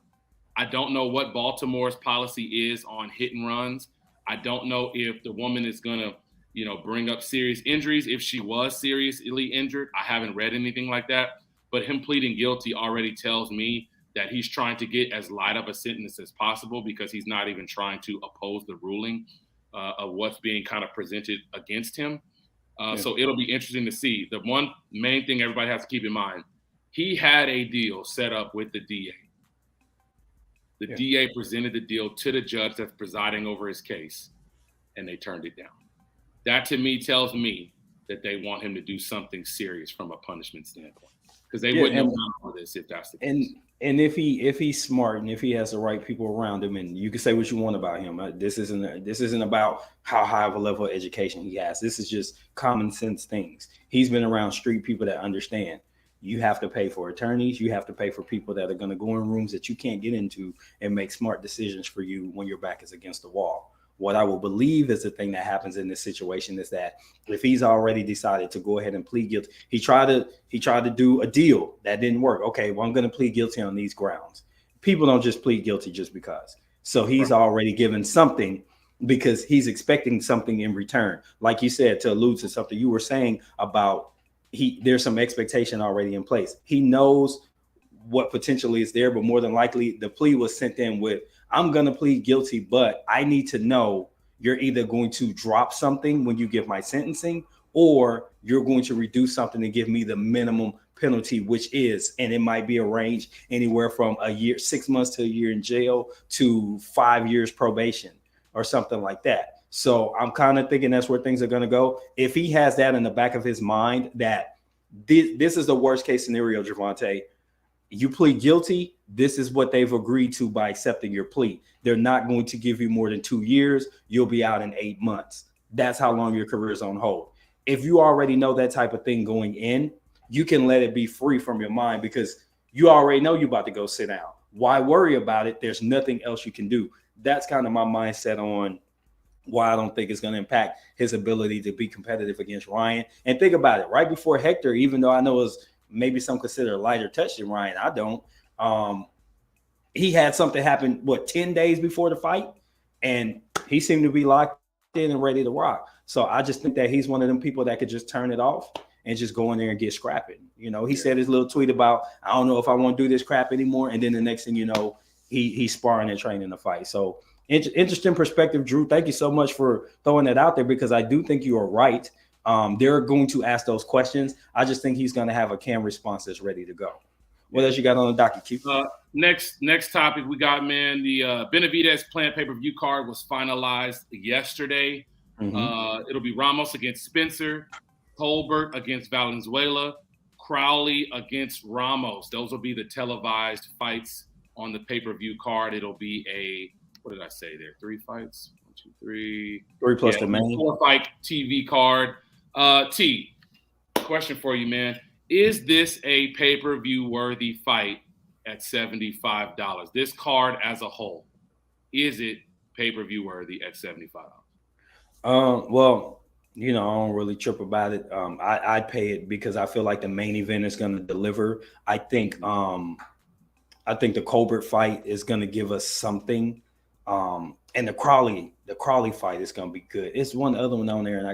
I don't know what Baltimore's policy is on hit and runs. I don't know if the woman is going to, bring up serious injuries. If she was seriously injured, I haven't read anything like that. But him pleading guilty already tells me that he's trying to get as light of a sentence as possible, because he's not even trying to oppose the ruling of what's being kind of presented against him. So it'll be interesting to see. The one main thing everybody has to keep in mind, he had a deal set up with the DA. The DA presented the deal to the judge that's presiding over his case, and they turned it down. That to me tells me that they want him to do something serious from a punishment standpoint, because they wouldn't have done all this if that's the case. And if he's smart and if he has the right people around him, and you can say what you want about him, this isn't about how high of a level of education he has. This is just common sense things. He's been around street people that understand. You have to pay for attorneys. You have to pay for people that are going to go in rooms that you can't get into and make smart decisions for you when your back is against the wall. What I will believe is the thing that happens in this situation is that if he's already decided to go ahead and plead guilty, he tried to do a deal that didn't work. Okay, well, I'm going to plead guilty on these grounds. People don't just plead guilty just because. So he's already given something because he's expecting something in return. Like you said, to allude to something you were saying about there's some expectation already in place. He knows what potentially is there, but more than likely the plea was sent in with, I'm going to plead guilty, but I need to know you're either going to drop something when you give my sentencing, or you're going to reduce something and give me the minimum penalty, which is, and it might be a range anywhere from a year, 6 months to a year in jail to 5 years probation or something like that. So I'm kind of thinking that's where things are going to go. If he has that in the back of his mind, that this is the worst case scenario, Gervonta, you plead guilty. This is what they've agreed to by accepting your plea. They're not going to give you more than 2 years. You'll be out in 8 months. That's how long your career is on hold. If you already know that type of thing going in, you can let it be free from your mind, because you already know you're about to go sit down. Why worry about it? There's nothing else you can do. That's kind of my mindset on why I don't think it's going to impact his ability to be competitive against Ryan. And think about it, right before Hector, even though I know it's maybe some consider a lighter touch than Ryan, I don't. He had something happen, 10 days before the fight, and he seemed to be locked in and ready to rock. So I just think that he's one of them people that could just turn it off and just go in there and get scrapping. He said his little tweet about, I don't know if I want to do this crap anymore. And then the next thing you know, he's sparring and training to fight. So interesting perspective, Drew. Thank you so much for throwing that out there, because I do think you are right. They're going to ask those questions. I just think he's going to have a canned response that's ready to go. What else you got on the docket, Q? Next topic we got, man. The Benavidez Plant pay-per-view card was finalized yesterday. It'll be Ramos against Spencer, Colbert against Valenzuela, Crowley against Ramos. Those will be the televised fights on the pay-per-view card. It'll be what did I say there? 3 fights? 1, 2, 3. 3 plus the main. 4-fight TV card. T, question for you, man. Is this a pay-per-view worthy fight at $75? This card as a whole, is it pay-per-view worthy at $75? Well, I don't really trip about it. I'd pay it because I feel like the main event is going to deliver. I think the Colbert fight is going to give us something. And the Crowley fight is going to be good. It's one other one on there, and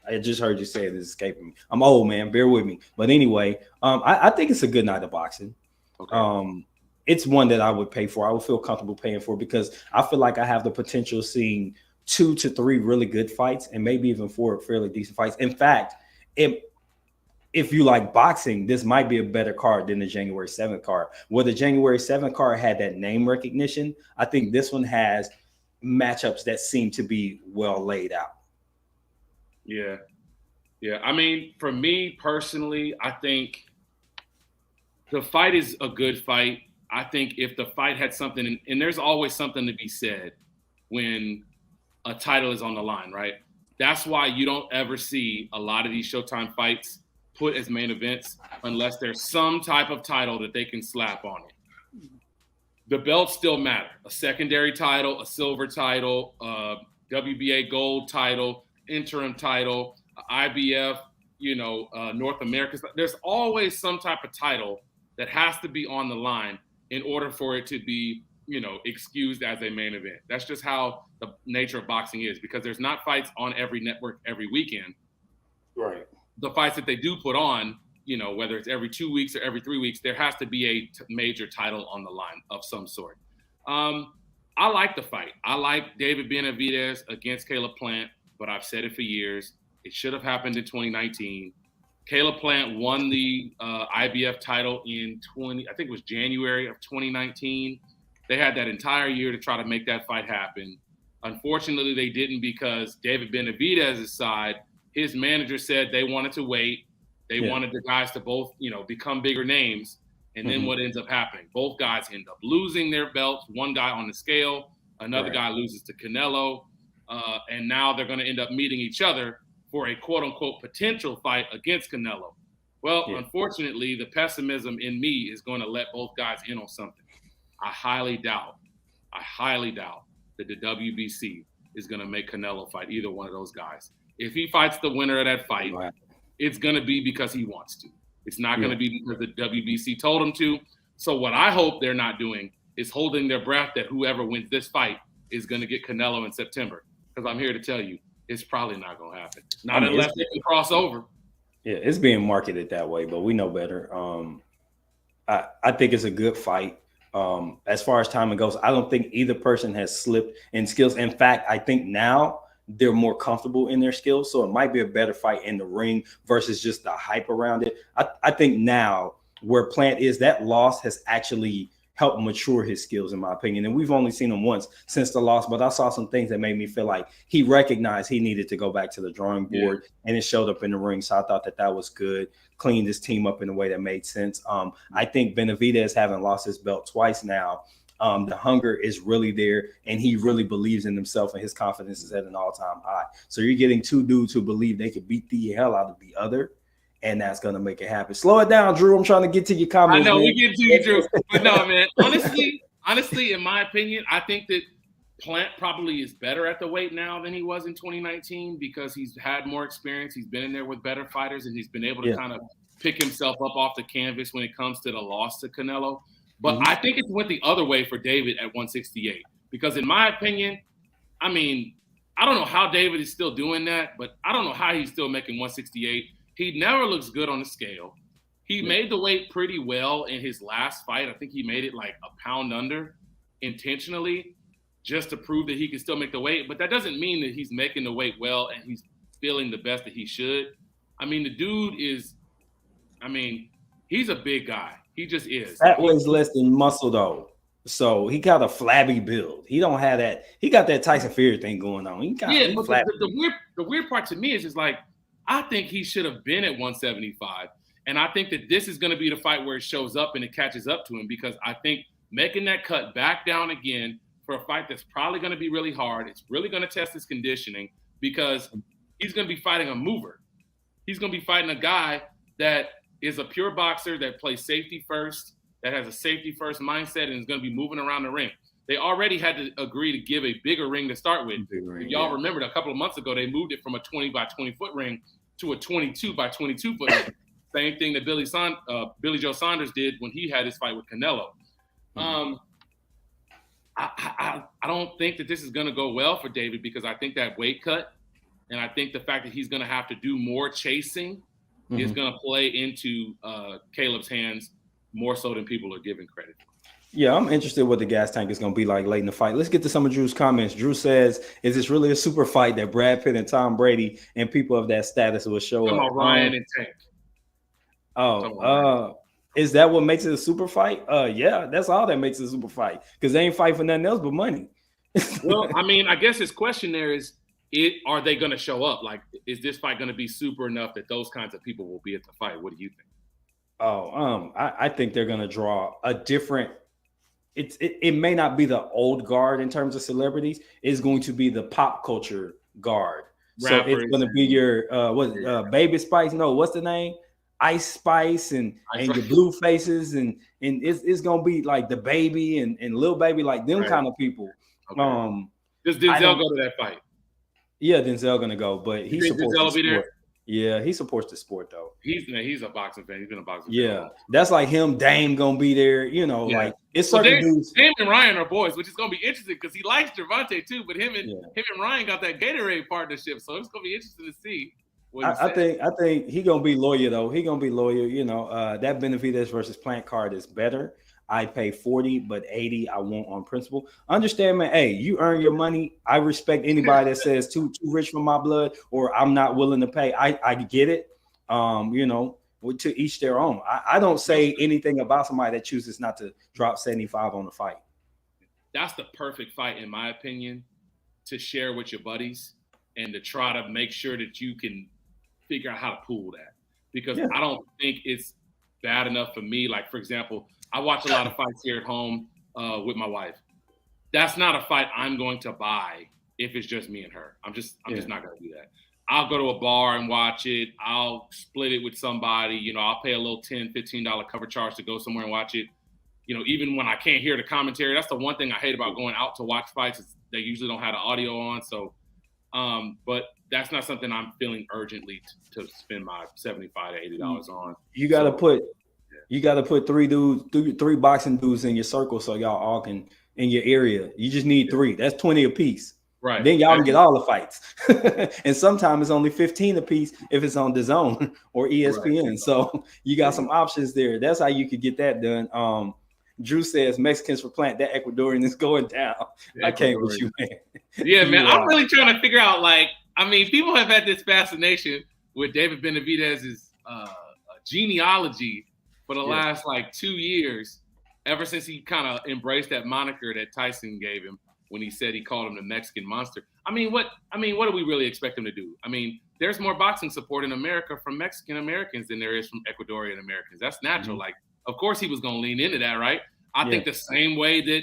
I just heard you say it is escaping me. I'm old, man. Bear with me. But anyway, I think it's a good night of boxing. Okay. It's one that I would pay for. I would feel comfortable paying for, because I feel like I have the potential of seeing 2 to 3 really good fights, and maybe even 4 fairly decent fights. In fact, if you like boxing, this might be a better card than the January 7th card. Where the January 7th card had that name recognition, I think this one has matchups that seem to be well laid out. Yeah. I mean, for me personally, I think the fight is a good fight. I think if the fight had something, and there's always something to be said when a title is on the line, right? That's why you don't ever see a lot of these Showtime fights put as main events unless there's some type of title that they can slap on it. The belts still matter. A secondary title, a silver title, a WBA gold title, interim title, IBF, North America. There's always some type of title that has to be on the line in order for it to be, excused as a main event. That's just how the nature of boxing is, because there's not fights on every network every weekend. Right. The fights that they do put on, whether it's every 2 weeks or every 3 weeks, there has to be a major title on the line of some sort. I like the fight. I like David Benavidez against Caleb Plant, but I've said it for years. It should have happened in 2019. Caleb Plant won the IBF title in I think it was January of 2019. They had that entire year to try to make that fight happen. Unfortunately, they didn't, because David Benavidez's side, his manager said they wanted to wait. They wanted the guys to both, become bigger names. And then what ends up happening? Both guys end up losing their belts. One guy on the scale, another guy loses to Canelo. And now they're going to end up meeting each other for a quote-unquote potential fight against Canelo. Well, unfortunately, the pessimism in me is going to let both guys in on something. I highly doubt that the WBC is going to make Canelo fight either one of those guys. If he fights the winner of that fight, it's going to be because he wants to. It's not going to be because the WBC told him to. So what I hope they're not doing is holding their breath that whoever wins this fight is going to get Canelo in September. Because I'm here to tell you, it's probably not going to happen. Not unless they can cross over. Yeah, it's being marketed that way, but we know better. I think it's a good fight. As far as timing goes, I don't think either person has slipped in skills. In fact, I think now they're more comfortable in their skills. So it might be a better fight in the ring versus just the hype around it. I think now where Plant is, that loss has actually helped mature his skills, in my opinion. And we've only seen him once since the loss, but I saw some things that made me feel like he recognized he needed to go back to the drawing board, and it showed up in the ring. So I thought that was good. Cleaned his team up in a way that made sense. I think Benavidez, having lost his belt twice now, the hunger is really there, and he really believes in himself, and his confidence is at an all-time high. So you're getting two dudes who believe they could beat the hell out of the other, and that's going to make it happen. Slow it down, Drew. I'm trying to get to your comments. I know, we get to you, Drew. But no, man, honestly, in my opinion, I think that Plant probably is better at the weight now than he was in 2019 because he's had more experience. He's been in there with better fighters, and he's been able to kind of pick himself up off the canvas when it comes to the loss to Canelo. But I think it went the other way for David at 168 because, in my opinion, I mean, I don't know how David is still doing that, but I don't know how he's still making 168. He never looks good on the scale. He made the weight pretty well in his last fight. I think he made it like a pound under intentionally just to prove that he can still make the weight. But that doesn't mean that he's making the weight well and he's feeling the best that he should. I mean, the dude is, he's a big guy. He just is. That weighs less than muscle though. So he got a flabby build. He don't have that. He got that Tyson Fury thing going on. But the weird part to me is just like, I think he should have been at 175. And I think that this is going to be the fight where it shows up and it catches up to him, because I think making that cut back down again for a fight that's probably going to be really hard, it's really going to test his conditioning, because he's going to be fighting a mover. He's going to be fighting a guy that is a pure boxer that plays safety first, that has a safety first mindset, and is going to be moving around the ring. They already had to agree to give a bigger ring to start with. If y'all remembered, a couple of months ago, they moved it from a 20 by 20 foot ring to a 22 by 22 foot ring. Same thing that Billy Joe Saunders did when he had his fight with Canelo. I don't think that this is going to go well for David, because I think that weight cut, and I think the fact that he's going to have to do more chasing is going to play into Caleb's hands more so than people are giving credit. Yeah, I'm interested what the gas tank is going to be like late in the fight. Let's get to some of Drew's comments. Drew says, is this really a super fight that Brad Pitt and Tom Brady and people of that status will show up? Ryan and Tank. Is that what makes it a super fight? Yeah, that's all that makes it a super fight, because they ain't fight for nothing else but money. Well, I guess his question there is, are they going to show up? Like, is this fight going to be super enough that those kinds of people will be at the fight? What do you think? I think they're going to draw a different. It may not be the old guard in terms of celebrities. It's going to be the pop culture guard. Rappers. So it's going to be your Baby Spice. No, what's the name? Ice Spice and your Blue Faces, and it's gonna be like the Baby and Lil Baby, like them kind of people. Okay. Does Denzel go to that fight? Yeah, Denzel gonna go, but he supports the sport. There? Yeah, he supports the sport though. He's a boxing fan. He's been a boxing fan. That's like him. Dame gonna be there. Like it's certain dudes. Him and Ryan are boys, which is gonna be interesting because he likes Gervonta too. But him and Ryan got that Gatorade partnership, so it's gonna be interesting to see. I think he gonna be loyal though. He gonna be loyal. That Benavidez versus Plant card is better. I pay 40, but 80 I want on principle. Understand, man. Hey, you earn your money. I respect anybody that says too rich for my blood or I'm not willing to pay. I get it. To each their own. I don't say anything about somebody that chooses not to drop 75 on the fight. That's the perfect fight, in my opinion, to share with your buddies and to try to make sure that you can figure out how to pool that, because I don't think it's bad enough for me. Like, for example, I watch a lot of fights here at home with my wife. That's not a fight I'm going to buy if it's just me and her. I'm just not going to do that. I'll go to a bar and watch it. I'll split it with somebody. I'll pay a little $10, $15 cover charge to go somewhere and watch it. Even when I can't hear the commentary, that's the one thing I hate about going out to watch fights is they usually don't have the audio on. So, but that's not something I'm feeling urgently to spend my $75 to $80 on. You got to put three boxing dudes in your circle so y'all all can in your area. You just need 3. That's 20 apiece. Right. Then y'all can get all the fights. And sometimes it's only 15 apiece if it's on DAZN or ESPN. Right. So you got some options there. That's how you could get that done. Drew says Mexicans for Plant. That Ecuadorian is going down. I can't with you, man. Yeah, man. I'm really trying to figure out, people have had this fascination with David Benavidez's genealogy for the last 2 years, ever since he kind of embraced that moniker that Tyson gave him when he said he called him the Mexican monster. What do we really expect him to do? There's more boxing support in America from Mexican Americans than there is from Ecuadorian Americans. That's natural. Mm-hmm. Of course he was going to lean into that, right? I think the same way that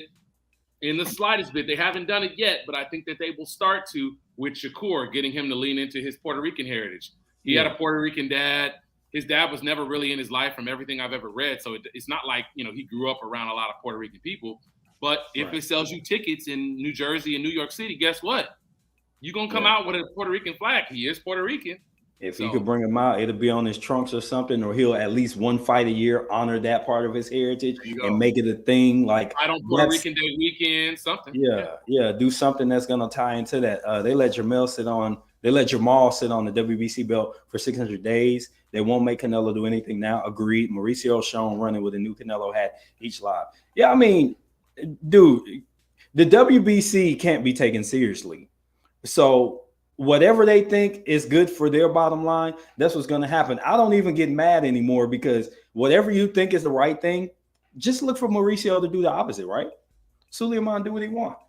in the slightest bit, they haven't done it yet, but I think that they will start to with Shakur, getting him to lean into his Puerto Rican heritage. He had a Puerto Rican dad. His dad was never really in his life from everything I've ever read. So it's not like, he grew up around a lot of Puerto Rican people. But if it sells you tickets in New Jersey and New York City, guess what? You're going to come out with a Puerto Rican flag. He is Puerto Rican. If he could bring him out, it'll be on his trunks or something, or he'll at least one fight a year honor that part of his heritage and make it a thing. Like I don't Puerto Rican Day weekend, something. Yeah, do something that's gonna tie into that. They let Jamal sit on the WBC belt for 600 days. They won't make Canelo do anything now. Agreed. Mauricio shown running with a new Canelo hat each live. Yeah, I mean, dude, the WBC can't be taken seriously. So whatever they think is good for their bottom line, that's what's going to happen. I don't even get mad anymore because whatever you think is the right thing, just look for Mauricio to do the opposite, right? Suleiman do what he wants.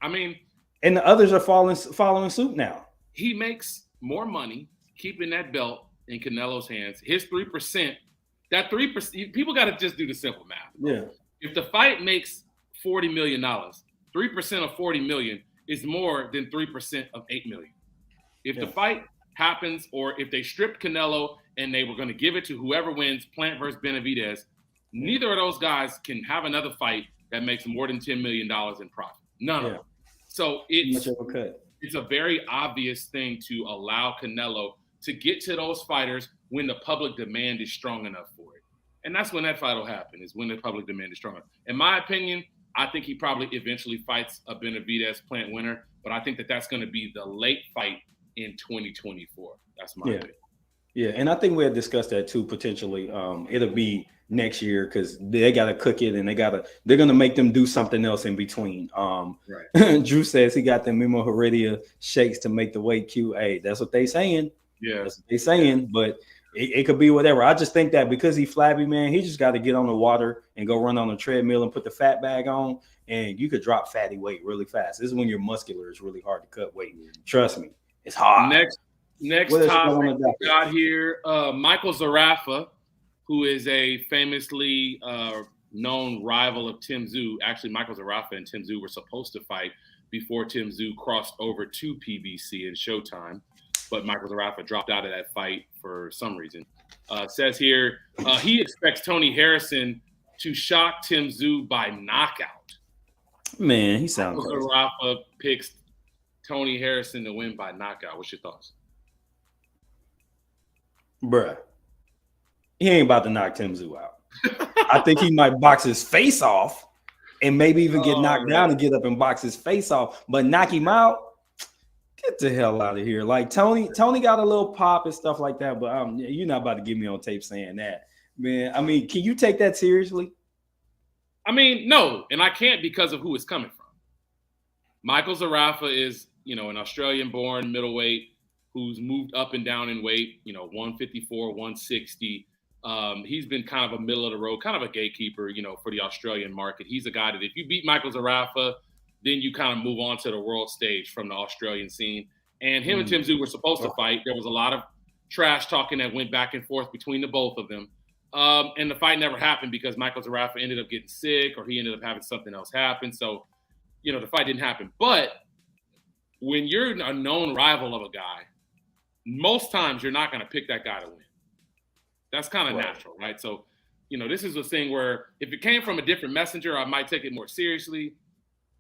I mean, and the others are following suit now. He makes more money keeping that belt in Canelo's hands. His 3%, that 3%, people got to just do the simple math. Yeah. If the fight makes $40 million, 3% of $40 million is more than 3% of $8 million. If the fight happens, or if they stripped Canelo and they were going to give it to whoever wins, Plant versus Benavidez, neither of those guys can have another fight that makes more than $10 million in profit. None of them. So it's a very obvious thing to allow Canelo to get to those fighters when the public demand is strong enough for it. And that's when that fight will happen, is when the public demand is strong enough. In my opinion, I think he probably eventually fights a Benavidez Plant winner, but I think that that's going to be the late fight in 2024. That's my opinion. Yeah, and I think we had discussed that too, potentially. It'll be next year because they got to cook it and they're going to make them do something else in between. Drew says he got them Memo Heredia shakes to make the weight cute. Hey, that's what they saying. Yeah, that's what they saying, but it could be whatever. I just think that because he's flabby, man, he just got to get on the water and go run on the treadmill and put the fat bag on, and you could drop fatty weight really fast. This is when you're muscular. It's really hard to cut weight. Trust me. It's hard. Next topic we got here, Michael Zarafa, who is a famously known rival of Tim Tszyu. Actually, Michael Zarafa and Tim Tszyu were supposed to fight before Tim Tszyu crossed over to PBC and Showtime, but Michael Zarafa dropped out of that fight for some reason. Says here, he expects Tony Harrison to shock Tim Tszyu by knockout. Man, he sounds crazy. Zarafa picks Tony Harrison to win by knockout. What's your thoughts? Bruh, he ain't about to knock Tim Tszyu out. I think he might box his face off and maybe even get knocked down and get up and box his face off. But knock him out, get the hell out of here. Like Tony got a little pop and stuff like that, but you're not about to get me on tape saying that. Man, I mean, can you take that seriously? I mean, no, and I can't because of who it's coming from. Michael Zarafa is, an Australian-born middleweight who's moved up and down in weight, 154, 160. He's been kind of a middle of the road, kind of a gatekeeper, for the Australian market. He's a guy that if you beat Michael Zarafa, then you kind of move on to the world stage from the Australian scene. And him and Tim Tszyu were supposed to fight. There was a lot of trash talking that went back and forth between the both of them. And the fight never happened because Michael Zarafa ended up getting sick or he ended up having something else happen. So, the fight didn't happen. But when you're a known rival of a guy, most times you're not going to pick that guy to win. That's kind of natural, right? So, this is a thing where if it came from a different messenger, I might take it more seriously.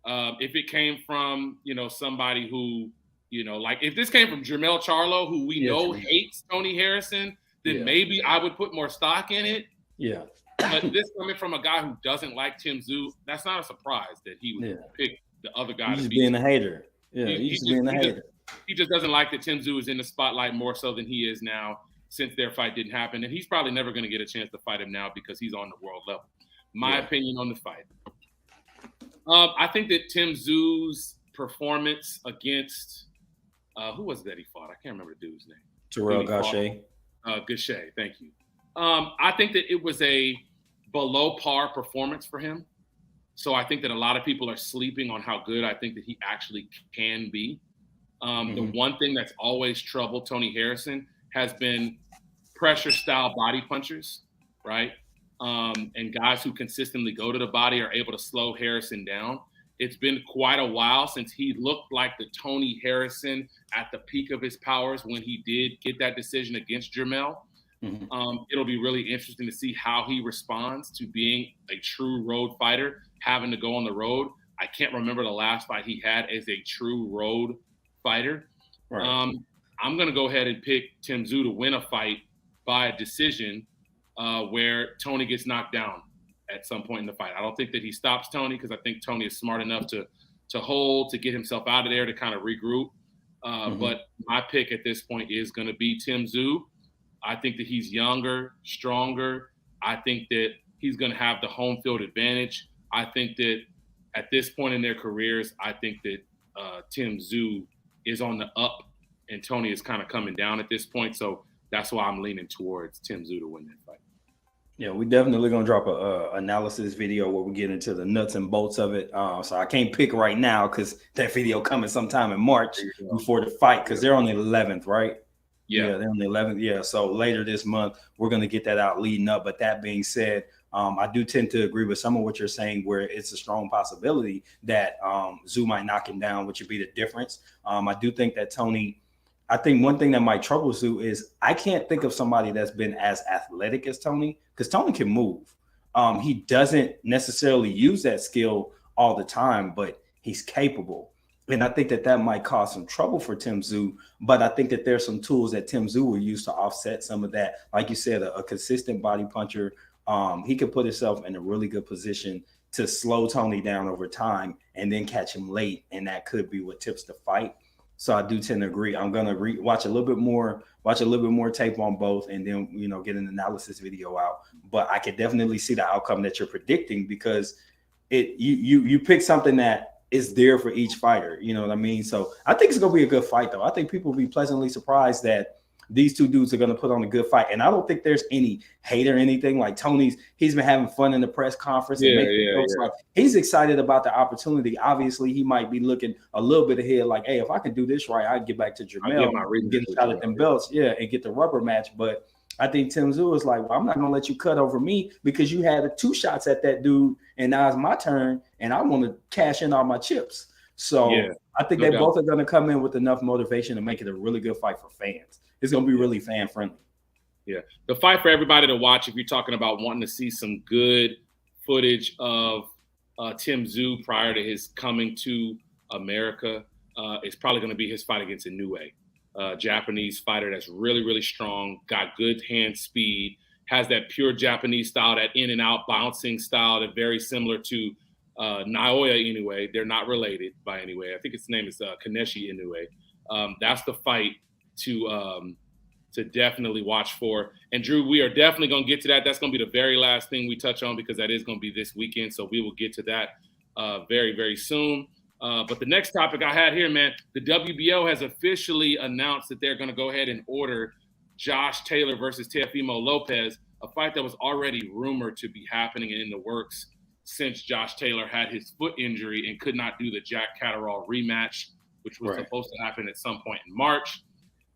If it came from, somebody who, like if this came from Jermell Charlo, who we know hates Tony Harrison, then maybe I would put more stock in it. Yeah. But this coming from a guy who doesn't like Tim Tszyu, that's not a surprise that he would pick the other guy. He's being a hater. Yeah, he's being a hater. He just doesn't like that Tim Tszyu is in the spotlight more so than he is now since their fight didn't happen. And he's probably never going to get a chance to fight him now because he's on the world level. My opinion on the fight. I think that Tim Tszyu's performance against who was that he fought? I can't remember the dude's name. Terrell Gaucher. Gaucher, thank you. I think that it was a below par performance for him. So I think that a lot of people are sleeping on how good I think that he actually can be. The one thing that's always troubled Tony Harrison has been pressure style body punchers, right? And guys who consistently go to the body are able to slow Harrison down. It's been quite a while since he looked like the Tony Harrison at the peak of his powers when he did get that decision against Jermell. It'll be really interesting to see how he responds to being a true road fighter, having to go on the road. I can't remember the last fight he had as a true road fighter. Right. I'm going to go ahead and pick Tim Tszyu to win a fight by a decision where Tony gets knocked down at some point in the fight. I don't think that he stops Tony because I think Tony is smart enough to hold, to get himself out of there, to kind of regroup. But my pick at this point is going to be Tim Tszyu. I think that he's younger, stronger. I think that he's going to have the home field advantage. I think that at this point in their careers, I think that Tim Tszyu is on the up and Tony is kind of coming down at this point. So that's why I'm leaning towards Tim Tszyu to win that fight. Yeah, we definitely gonna drop a analysis video where we get into the nuts and bolts of it. So I can't pick right now because that video coming sometime in March before the fight, because they're on the 11th, right? Yeah, they're on the 11th. Yeah, so later this month we're gonna get that out leading up. But that being said, I do tend to agree with some of what you're saying, where it's a strong possibility that Tszyu might knock him down, which would be the difference. I do think that Tony. I think one thing that might trouble Tszyu is I can't think of somebody that's been as athletic as Tony, because Tony can move. He doesn't necessarily use that skill all the time, but he's capable. And I think that might cause some trouble for Tim Tszyu. But I think that there's some tools that Tim Tszyu will use to offset some of that. Like you said, a consistent body puncher. He could put himself in a really good position to slow Tony down over time and then catch him late. And that could be what tips the fight. So I do tend to agree. I'm gonna watch a little bit more tape on both, and then get an analysis video out. But I could definitely see the outcome that you're predicting, because you pick something that is there for each fighter. You know what I mean? So I think it's gonna be a good fight, though. I think people will be pleasantly surprised that these two dudes are going to put on a good fight. And I don't think there's any hate or anything. Like he's been having fun in the press conference. Like he's excited about the opportunity. Obviously, he might be looking a little bit ahead, like, hey, if I can do this right, I get back to Jamel and get a shot at them belts, and get the rubber match. But I think Tim Tszyu is like, well, I'm not going to let you cut over me because you had 2 shots at that dude, and now it's my turn, and I want to cash in all my chips. So I think both are going to come in with enough motivation to make it a really good fight for fans. It's going to be really fan friendly. Yeah. The fight for everybody to watch, if you're talking about wanting to see some good footage of Tim Tszyu prior to his coming to America, it's probably going to be his fight against Inoue, Japanese fighter that's really, really strong, got good hand speed, has that pure Japanese style, that in and out bouncing style, that very similar to Naoya Inoue. They're not related by any way. I think his name is Kaneshi Inoue. That's the fight to definitely watch for. And Drew, we are definitely going to get to that. That's going to be the very last thing we touch on, because that is going to be this weekend. So we will get to that very, very soon. But the next topic I had here, man, the WBO has officially announced that they're going to go ahead and order Josh Taylor versus Teofimo Lopez, a fight that was already rumored to be happening and in the works since Josh Taylor had his foot injury and could not do the Jack Catterall rematch, which was supposed to happen at some point in March.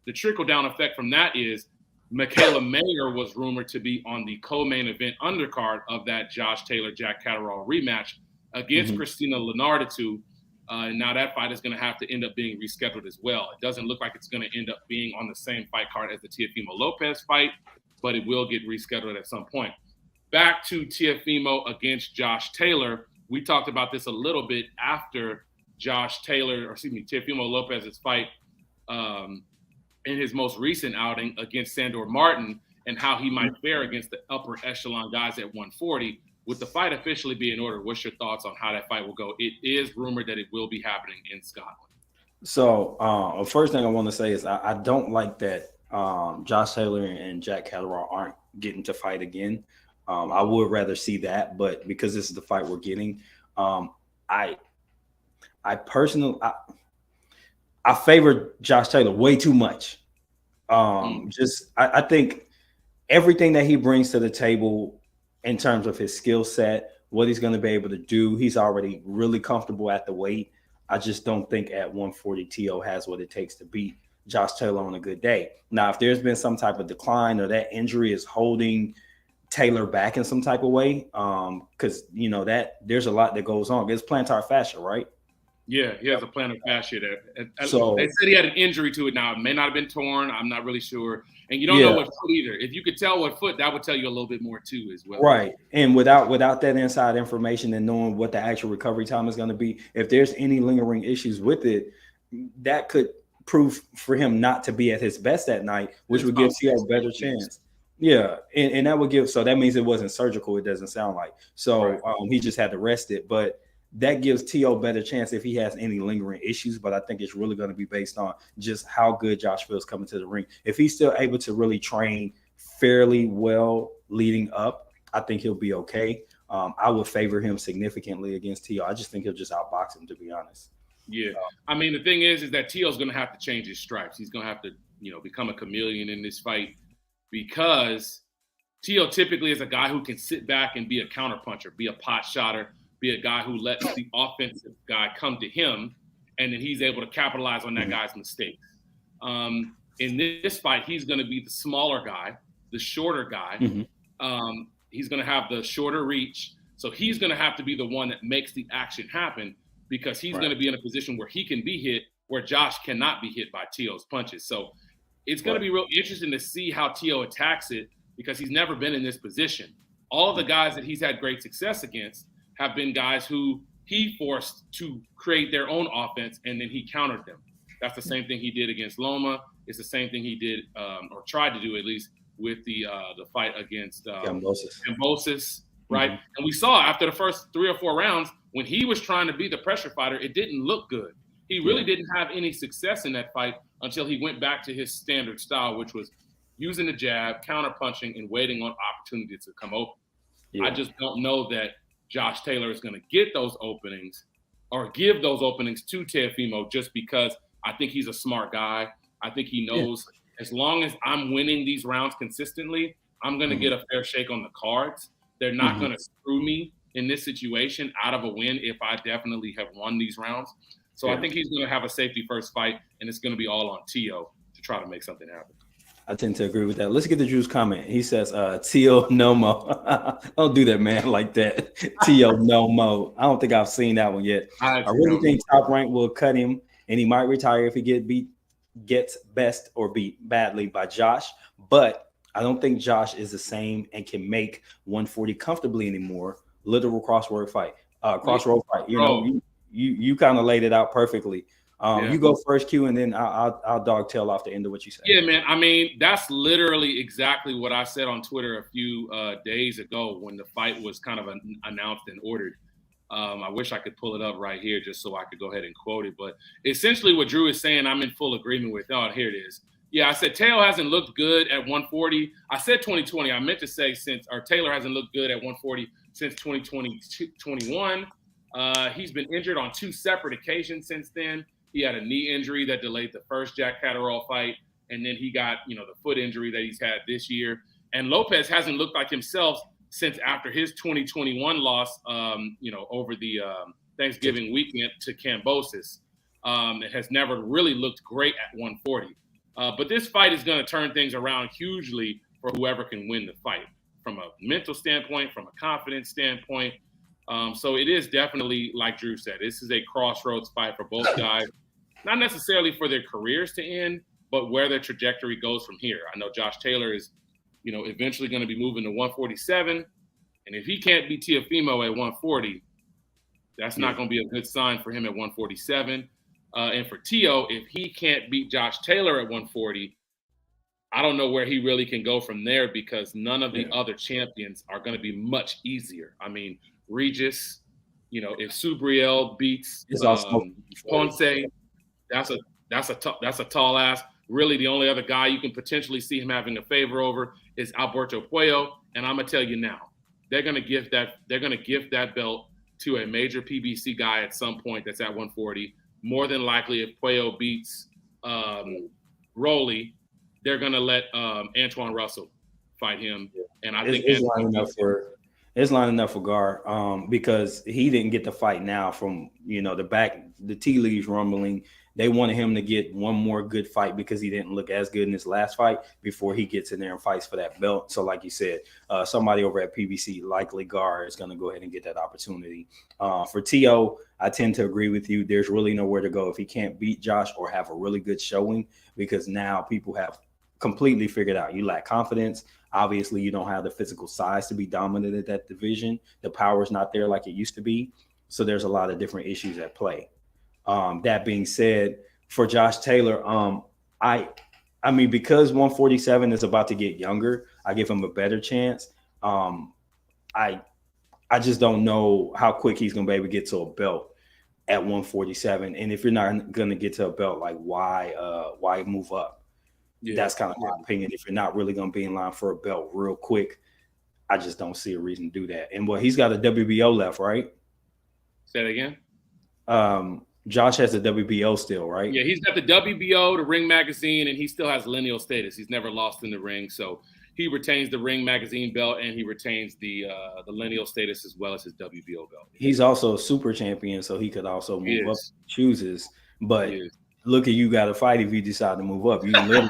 The trickle-down effect from that is Michaela Mayer was rumored to be on the co-main event undercard of that Josh Taylor-Jack Catterall rematch against Christina Lenardatu. And now that fight is going to have to end up being rescheduled as well. It doesn't look like it's going to end up being on the same fight card as the Teofimo Lopez fight, but it will get rescheduled at some point. Back to Teofimo against Josh Taylor. We talked about this a little bit after Teofimo Lopez's fight in his most recent outing against Sandor Martin, and how he might fare against the upper echelon guys at 140. With the fight officially being ordered, what's your thoughts on how that fight will go? It is rumored that it will be happening in Scotland. So first thing I want to say is I don't like that Josh Taylor and Jack Catterall aren't getting to fight again. I would rather see that, but because this is the fight we're getting, I personally I favor Josh Taylor way too much. I think everything that he brings to the table in terms of his skill set, what he's going to be able to do, he's already really comfortable at the weight. I just don't think at 140 T.O. has what it takes to beat Josh Taylor on a good day. Now, if there's been some type of decline or that injury is holding Taylor back in some type of way, because that there's a lot that goes on. It's plantar fascia, right? Yeah, he has a plantar fascia there. So they said he had an injury to it. Now, it may not have been torn. I'm not really sure. And you don't know what foot either. If you could tell what foot, that would tell you a little bit more too as well. Right. And without that inside information and knowing what the actual recovery time is going to be, if there's any lingering issues with it, that could proof for him not to be at his best that night, which would give T.O. a better chance. Yeah, and that would give, so that means it wasn't surgical, it doesn't sound like. So he just had to rest it. But that gives T.O. better chance if he has any lingering issues. But I think it's really going to be based on just how good Josh feels coming to the ring. If he's still able to really train fairly well leading up, I think he'll be okay. I would favor him significantly against T.O. I just think he'll just outbox him, to be honest. Yeah. I mean, the thing is that T.O.'s going to have to change his stripes. He's going to have to, become a chameleon in this fight, because T.O. typically is a guy who can sit back and be a counterpuncher, be a pot shotter, be a guy who lets the offensive guy come to him, and then he's able to capitalize on that guy's mistakes. In this fight, he's going to be the smaller guy, the shorter guy. He's going to have the shorter reach. So he's going to have to be the one that makes the action happen, because he's going to be in a position where he can be hit, where Josh cannot be hit by T.O.'s punches. So it's going to be real interesting to see how T.O. attacks it, because he's never been in this position. All of the guys that he's had great success against have been guys who he forced to create their own offense, and then he countered them. That's the same thing he did against Loma. It's the same thing he did, or tried to do at least, with the fight against Cambosis, right? And we saw after the first 3 or 4 rounds, when he was trying to be the pressure fighter, it didn't look good. He really didn't have any success in that fight until he went back to his standard style, which was using the jab, counter-punching, and waiting on opportunities to come open. I just don't know that Josh Taylor is going to get those openings or give those openings to Teofimo, just because I think he's a smart guy. I think he knows as long as I'm winning these rounds consistently, I'm going to get a fair shake on the cards. They're not going to screw me in this situation out of a win if I definitely have won these rounds. So I think he's going to have a safety first fight, and it's going to be all on T.O. to try to make something happen. I tend to agree with that. Let's get to Drew's comment. He says, T.O. no mo. Don't do that, man, like that. T.O. no mo. I don't think I've seen that one yet. I really think Top Rank will cut him, and he might retire if he gets best or beat badly by Josh. But I don't think Josh is the same and can make 140 comfortably anymore. Literal crossroad fight. You kind of laid it out perfectly. You go first, Q, and then I'll dogtail off the end of what you said. Yeah, man. I mean, that's literally exactly what I said on Twitter a few days ago when the fight was kind of announced and ordered. I wish I could pull it up right here just so I could go ahead and quote it. But essentially what Drew is saying, I'm in full agreement with. Oh, here it is. Yeah, I said Taylor hasn't looked good at 140. I said 2020. I meant to say Taylor hasn't looked good at 140 since 2021. He's been injured on 2 separate occasions since then. He had a knee injury that delayed the first Jack Catterall fight, and then he got, the foot injury that he's had this year. And Lopez hasn't looked like himself since after his 2021 loss, over the Thanksgiving weekend to Cambosis. It has never really looked great at 140. But this fight is going to turn things around hugely for whoever can win the fight, from a mental standpoint, from a confidence standpoint. So it is definitely, like Drew said, this is a crossroads fight for both guys. Not necessarily for their careers to end, but where their trajectory goes from here. I know Josh Taylor is, eventually going to be moving to 147. And if he can't beat Teofimo at 140, that's not going to be a good sign for him at 147. And for T.O., if he can't beat Josh Taylor at 140, I don't know where he really can go from there, because none of the other champions are going to be much easier. I mean, Regis, if Subriel beats Ponce, that's a tall ask. Really, the only other guy you can potentially see him having a favor over is Alberto Puello. And I'm gonna tell you now, they're gonna gift that belt to a major PBC guy at some point that's at 140. More than likely, if Puello beats Rolly, they're gonna let Antoine Russell fight him. And I think it's lining up for Gar, because he didn't get the fight now from the tea leaves rumbling. They wanted him to get one more good fight because he didn't look as good in his last fight before he gets in there and fights for that belt. So like you said, somebody over at PBC, likely Gar, is going to go ahead and get that opportunity. For T.O., I tend to agree with you. There's really nowhere to go if he can't beat Josh or have a really good showing, because now people have completely figured out you lack confidence. Obviously, you don't have the physical size to be dominant at that division. The power's not there like it used to be. So there's a lot of different issues at play. That being said, for Josh Taylor, I mean, because 147 is about to get younger, I give him a better chance. I I just don't know how quick he's gonna be able to get to a belt at 147. And if you're not gonna get to a belt, like why move up? Yeah. That's kind of my opinion. If you're not really gonna be in line for a belt real quick, I just don't see a reason to do that. And well, he's got a WBO left, right? Say that again. Josh has a WBO still, right? Yeah, he's got the WBO, the Ring Magazine, and he still has lineal status. He's never lost in the ring, so he retains the Ring Magazine belt and he retains the lineal status as well as his WBO belt. He's also a super champion, so he could also move up if he chooses. But look at you got to fight if you decide to move up. You literally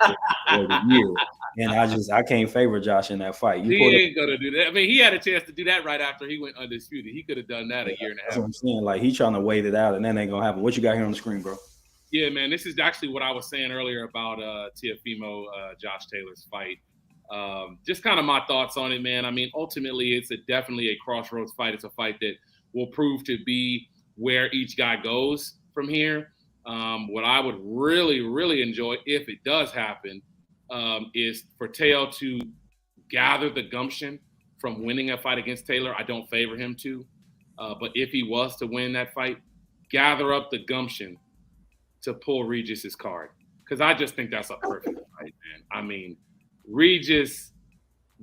for the year. And I can't favor Josh in that fight. He ain't gonna do that. I mean, he had a chance to do that right after he went undisputed. He could have done that a year and a half. That's what I'm saying. Like, he's trying to wait it out, and that ain't gonna happen. What you got here on the screen, bro? Yeah, man. This is actually what I was saying earlier about Teofimo, Josh Taylor's fight. Just kind of my thoughts on it, man. I mean, ultimately, it's definitely a crossroads fight. It's a fight that will prove to be where each guy goes from here. What I would really, really enjoy if it does happen is for Teo to gather the gumption from winning a fight against Taylor. I don't favor him to, but if he was to win that fight, gather up the gumption to pull Regis's card, because I just think that's a perfect fight, man. I mean, Regis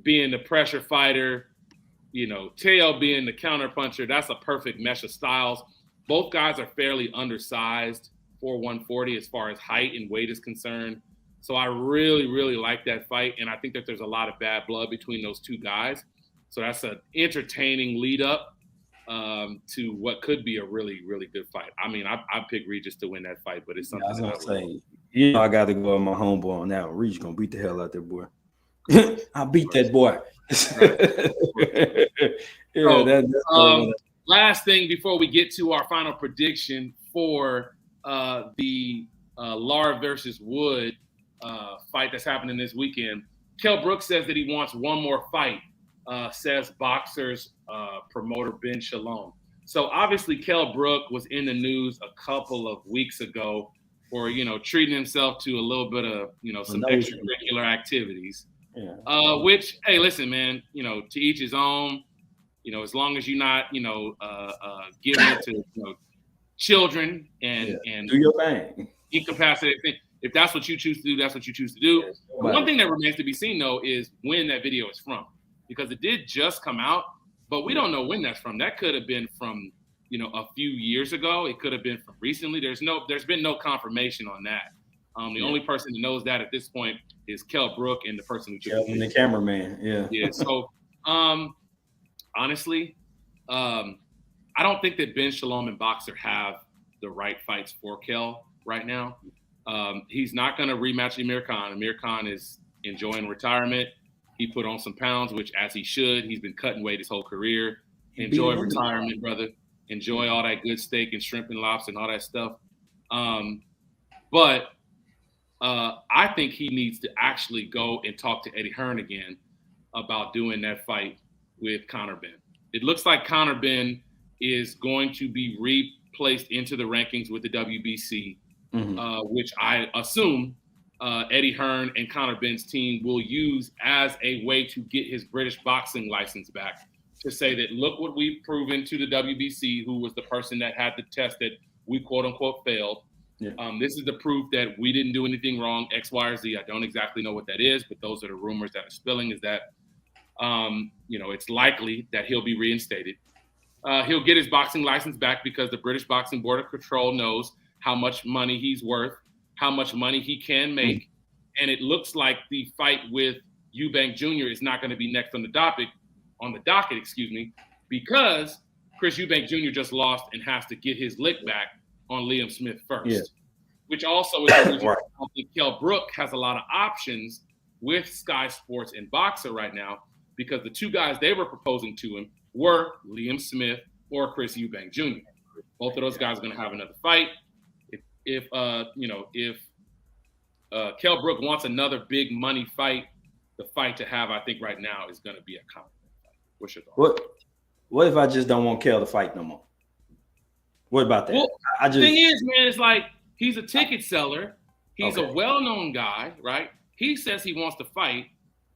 being the pressure fighter, Teo being the counter puncher, that's a perfect mesh of styles. Both guys are fairly undersized for 140 as far as height and weight is concerned. So I really, really like that fight, and I think that there's a lot of bad blood between those two guys. So that's an entertaining lead up to what could be a really, really good fight. I mean, I picked Regis to win that fight, but it's something. I was gonna say, I got to go with my homeboy on that one. Regis gonna beat the hell out that boy. I beat that boy. Last thing before we get to our final prediction for the Lara versus Wood fight that's happening this weekend. Kell Brooks says that he wants one more fight, says Boxer's promoter Ben Shalom. So obviously Kell Brook was in the news a couple of weeks ago for, treating himself to a little bit of, some extracurricular activities. Yeah. Which, hey, listen, man, to each his own, as long as you're not, giving it to, children and do your thing. Incapacitated thing. If that's what you choose to do, that's what you choose to do. Yes. One thing that remains to be seen, though, is when that video is from, because it did just come out, but we don't know when that's from. That could have been from, a few years ago. It could have been from recently. There's been no confirmation on that. The only person who knows that at this point is Kell Brook and the person who took the cameraman. Yeah. Yeah. So, honestly, I don't think that Ben Shalom and Boxer have the right fights for Kell right now. He's not going to rematch Amir Khan. Amir Khan is enjoying retirement. He put on some pounds, which as he should. He's been cutting weight his whole career. Enjoy retirement, brother. Enjoy all that good steak and shrimp and lobster and all that stuff. But I think he needs to actually go and talk to Eddie Hearn again about doing that fight with Conor Benn. It looks like Conor Benn is going to be replaced into the rankings with the WBC, which I assume Eddie Hearn and Conor Benn's team will use as a way to get his British boxing license back, to say that, look what we've proven to the WBC, who was the person that had the test that we quote unquote failed. Yeah. This is the proof that we didn't do anything wrong, X, Y, or Z. I don't exactly know what that is, but those are the rumors that are spilling, is that, it's likely that he'll be reinstated. He'll get his boxing license back because the British Boxing Board of Control knows how much money he's worth, how much money he can make. And it looks like the fight with Eubank Jr. is not going to be next on the docket, because Chris Eubank Jr. just lost and has to get his lick back on Liam Smith first, which also is the reason why I think Kell Brook has a lot of options with Sky Sports and Boxer right now, because the two guys they were proposing to him were Liam Smith or Chris Eubank Jr. Both of those guys are going to have another fight. If Kell Brook wants another big money fight, the fight to have, I think, right now is going to be a Conor fight. What's your thought? What if I just don't want Kell to fight no more? What about that? Well, the thing is, man, it's like, He's a ticket seller. He's a well-known guy, right? He says he wants to fight.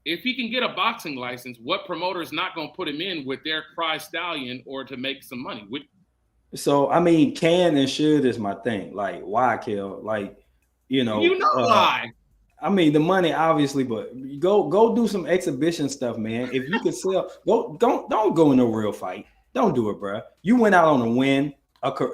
If he can get a boxing license, what promoter is not going to put him in with their prize stallion or to make some money? So, I mean, can and should is my thing. Like, why, Kel? Like, Why? I mean, the money, obviously, but go do some exhibition stuff, man. If you can sell, don't go in a real fight. Don't do it, bro. You went out on a win,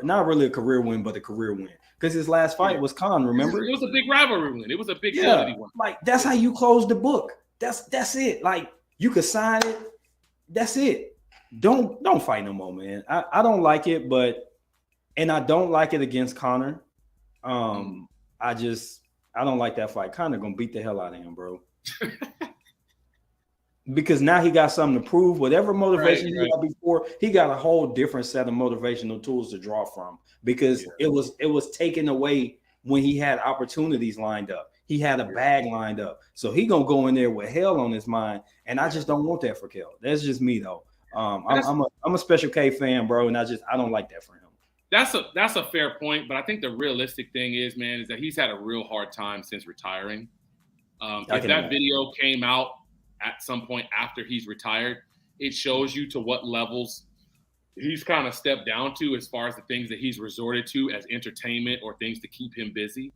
not really a career win, but a career win. Because his last fight was Khan, remember? It was a big rivalry win. It was a big deal that he won. Like, that's how you close the book. That's it. Like, you could sign it. That's it. Don't fight no more, man. I don't like it, and I don't like it against Conor. I don't like that fight. Conor gonna beat the hell out of him, bro. Because now he got something to prove. Whatever motivation he had before, he got a whole different set of motivational tools to draw from. Because it was taken away when he had opportunities lined up. He had a bag lined up. So he gonna go in there with hell on his mind. And I just don't want that for Kel. That's just me though. I'm a Special K fan, bro, and I don't like that for him. That's a fair point, but I think the realistic thing is that he's had a real hard time since retiring. If that video came out at some point after he's retired, it shows you to what levels he's kind of stepped down to as far as the things that he's resorted to as entertainment or things to keep him busy.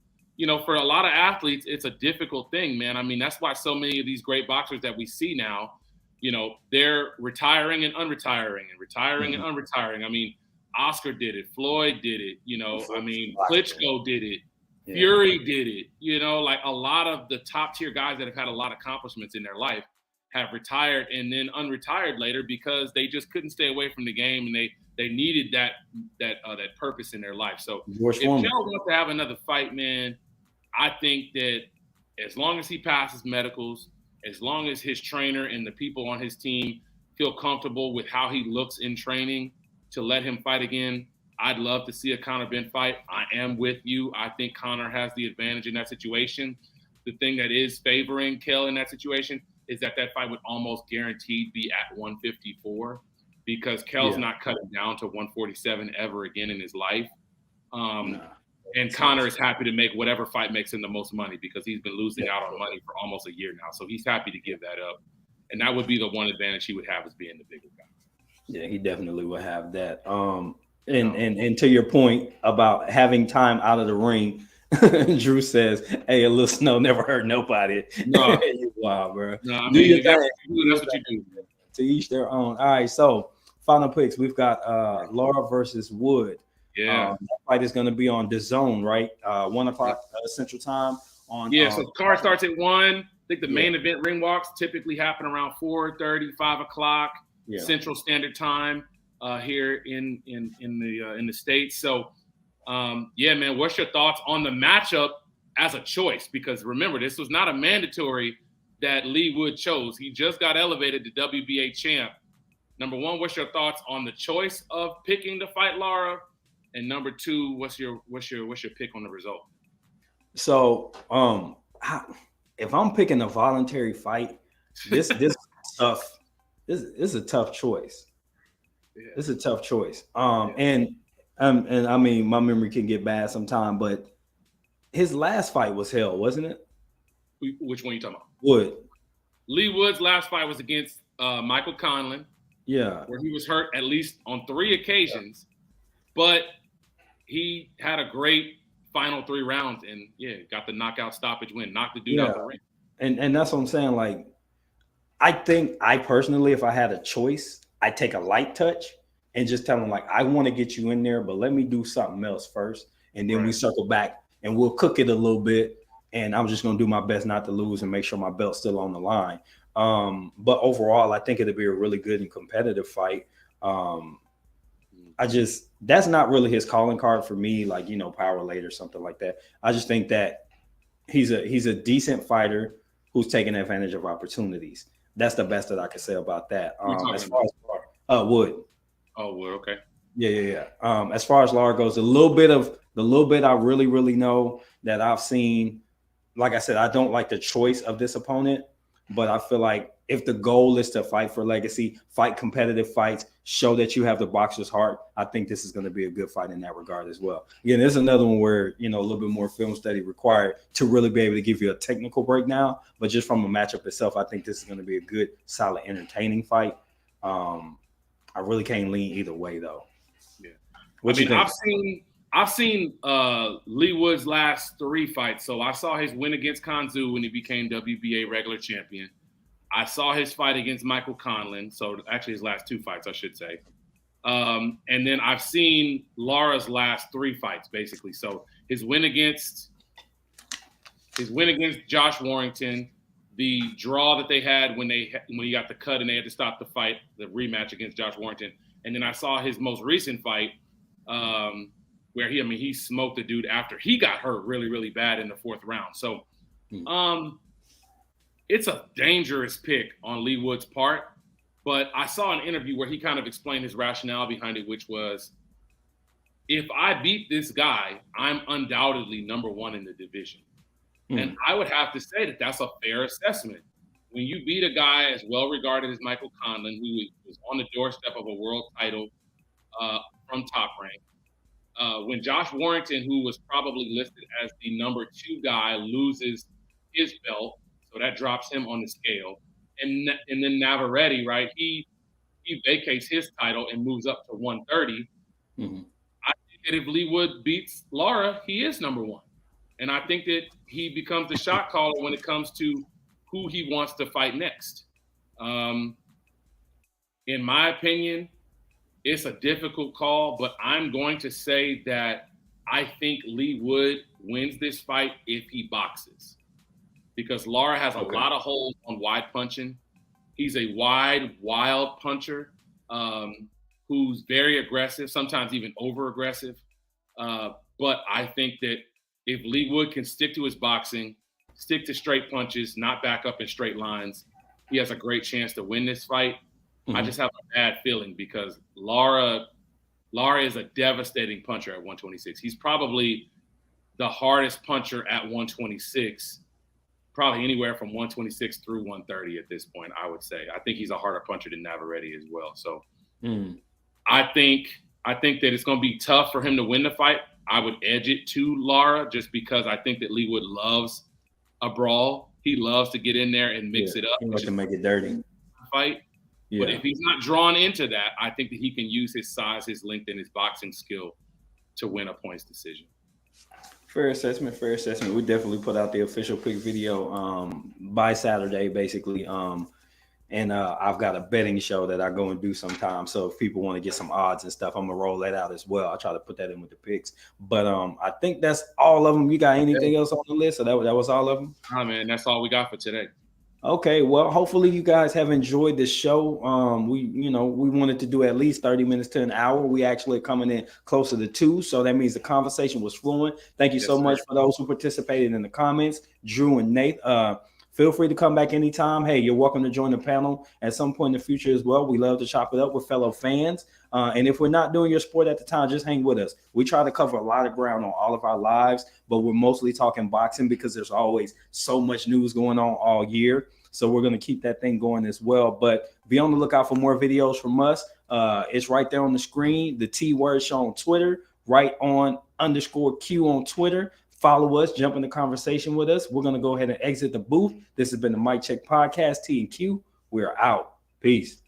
For a lot of athletes, it's a difficult thing, man. I mean, that's why so many of these great boxers that we see now, they're retiring and unretiring and retiring and unretiring. I mean, Oscar did it. Floyd did it. Klitschko did it. Yeah. Fury did it. Like a lot of the top tier guys that have had a lot of accomplishments in their life have retired and then unretired later because they just couldn't stay away from the game and they needed that purpose in their life. So if Kel wants to have another fight, man, I think that as long as he passes medicals, as long as his trainer and the people on his team feel comfortable with how he looks in training to let him fight again, I'd love to see a Conor Ben fight. I am with you. I think Conor has the advantage in that situation. The thing that is favoring Kel in that situation is that fight would almost guaranteed be at 154 because Kel's not cutting down to 147 ever again in his life. And Conor is happy to make whatever fight makes him the most money because he's been losing out on money for almost a year now. So he's happy to give that up. And that would be the one advantage he would have as being the bigger guy. Yeah, he definitely would have that. And to your point about having time out of the ring, Drew says, "Hey, a little snow never hurt nobody." No, wow, bro. No, I mean, that's what you do. To each their own. All right, so final picks. We've got Lara versus Wood. Yeah, that fight is going to be on DAZN, right? 1 o'clock Central Time. So the card starts at 1. I think the main event ring walks typically happen around 4:30, 5 o'clock Central Standard Time here in the States. So, man, what's your thoughts on the matchup as a choice? Because remember, this was not a mandatory that Lee Wood chose. He just got elevated to WBA champ. Number one, what's your thoughts on the choice of picking to fight Lara? And number two, what's your pick on the result? So, if I'm picking a voluntary fight, this tough. This is a tough choice. Yeah. It's a tough choice. And I mean, my memory can get bad sometime, but his last fight was hell, wasn't it? Which one are you talking about? Wood. Lee Wood's last fight was against Michael Conlon. Yeah. Where he was hurt at least on 3 occasions, but he had a great final 3 rounds and got the knockout stoppage win, knocked the dude out the ring. And that's what I'm saying. Like, I think I personally, if I had a choice, I'd take a light touch and just tell him, like, I want to get you in there, but let me do something else first. And then we circle back and we'll cook it a little bit. And I'm just going to do my best not to lose and make sure my belt's still on the line. But overall, I think it'll be a really good and competitive fight. That's not really his calling card for me, like, power late or something like that. I just think that he's a decent fighter who's taking advantage of opportunities. That's the best that I can say about that. As far as Wood. Oh, Wood, okay. Yeah. As far as Lara goes, the little bit I really, really know that I've seen, like I said, I don't like the choice of this opponent, but I feel like if the goal is to fight for legacy, fight competitive fights, show that you have the boxer's heart, I think this is going to be a good fight in that regard as well. Again, there's another one where, a little bit more film study required to really be able to give you a technical breakdown. But just from a matchup itself, I think this is going to be a good, solid, entertaining fight. I really can't lean either way, though. Yeah. What you think? I've seen Lee Wood's last 3 fights. So I saw his win against Kanzu when he became WBA regular champion. I saw his fight against Michael Conlon. So actually his last 2 fights, I should say. And then I've seen Lara's last 3 fights, basically. So his win against Josh Warrington, the draw that they had when he got the cut and they had to stop the fight, the rematch against Josh Warrington. And then I saw his most recent fight where he smoked the dude after he got hurt really, really bad in the 4th round. So it's a dangerous pick on Lee Wood's part. But I saw an interview where he kind of explained his rationale behind it, which was, if I beat this guy, I'm undoubtedly number 1 in the division. And I would have to say that that's a fair assessment. When you beat a guy as well regarded as Michael Conlon, who was on the doorstep of a world title from Top Rank, when Josh Warrington, who was probably listed as the number 2 guy, loses his belt, so that drops him on the scale, and then Navarrete, right? He vacates his title and moves up to 130. I think that if Lee Wood beats Lara, he is number 1. And I think that he becomes the shot caller when it comes to who he wants to fight next. In my opinion, it's a difficult call, but I'm going to say that I think Lee Wood wins this fight if he boxes. Because Lara has a lot of holes on wide punching. He's a wide, wild puncher who's very aggressive, sometimes even over-aggressive. But I think that if Lee Wood can stick to his boxing, stick to straight punches, not back up in straight lines, he has a great chance to win this fight. I just have a bad feeling because Lara is a devastating puncher at 126. He's probably the hardest puncher at 126, probably anywhere from 126 through 130 at this point, I would say. I think he's a harder puncher than Navarrete as well. So I think that it's going to be tough for him to win the fight. I would edge it to Lara just because I think that Lee Wood loves a brawl. He loves to get in there and mix it up. He wants to make it dirty. Fight. Yeah. But if he's not drawn into that, I think that he can use his size, his length, and his boxing skill to win a points decision. Fair assessment. We definitely put out the official pick video by Saturday, basically. And I've got a betting show that I go and do sometimes. So if people want to get some odds and stuff, I'm going to roll that out as well. I'll try to put that in with the picks. But I think that's all of them. You got anything else on the list? Or that was all of them? Nah, man, that's all we got for today. Okay, well, hopefully you guys have enjoyed this show. We wanted to do at least 30 minutes to an hour. We actually are coming in closer to 2, so that means the conversation was fluent. Thank you so much for those who participated in the comments, Drew and Nate. Feel free to come back anytime. Hey, you're welcome to join the panel at some point in the future as well. We love to chop it up with fellow fans. And if we're not doing your sport at the time, just hang with us. We try to cover a lot of ground on all of our lives, but we're mostly talking boxing because there's always so much news going on all year. So we're going to keep that thing going as well. But be on the lookout for more videos from us. It's right there on the screen. The T word show on Twitter, right on _Q on Twitter. Follow us, jump in the conversation with us. We're going to go ahead and exit the booth. This has been the Mic Check Podcast, T and Q. We're out. Peace.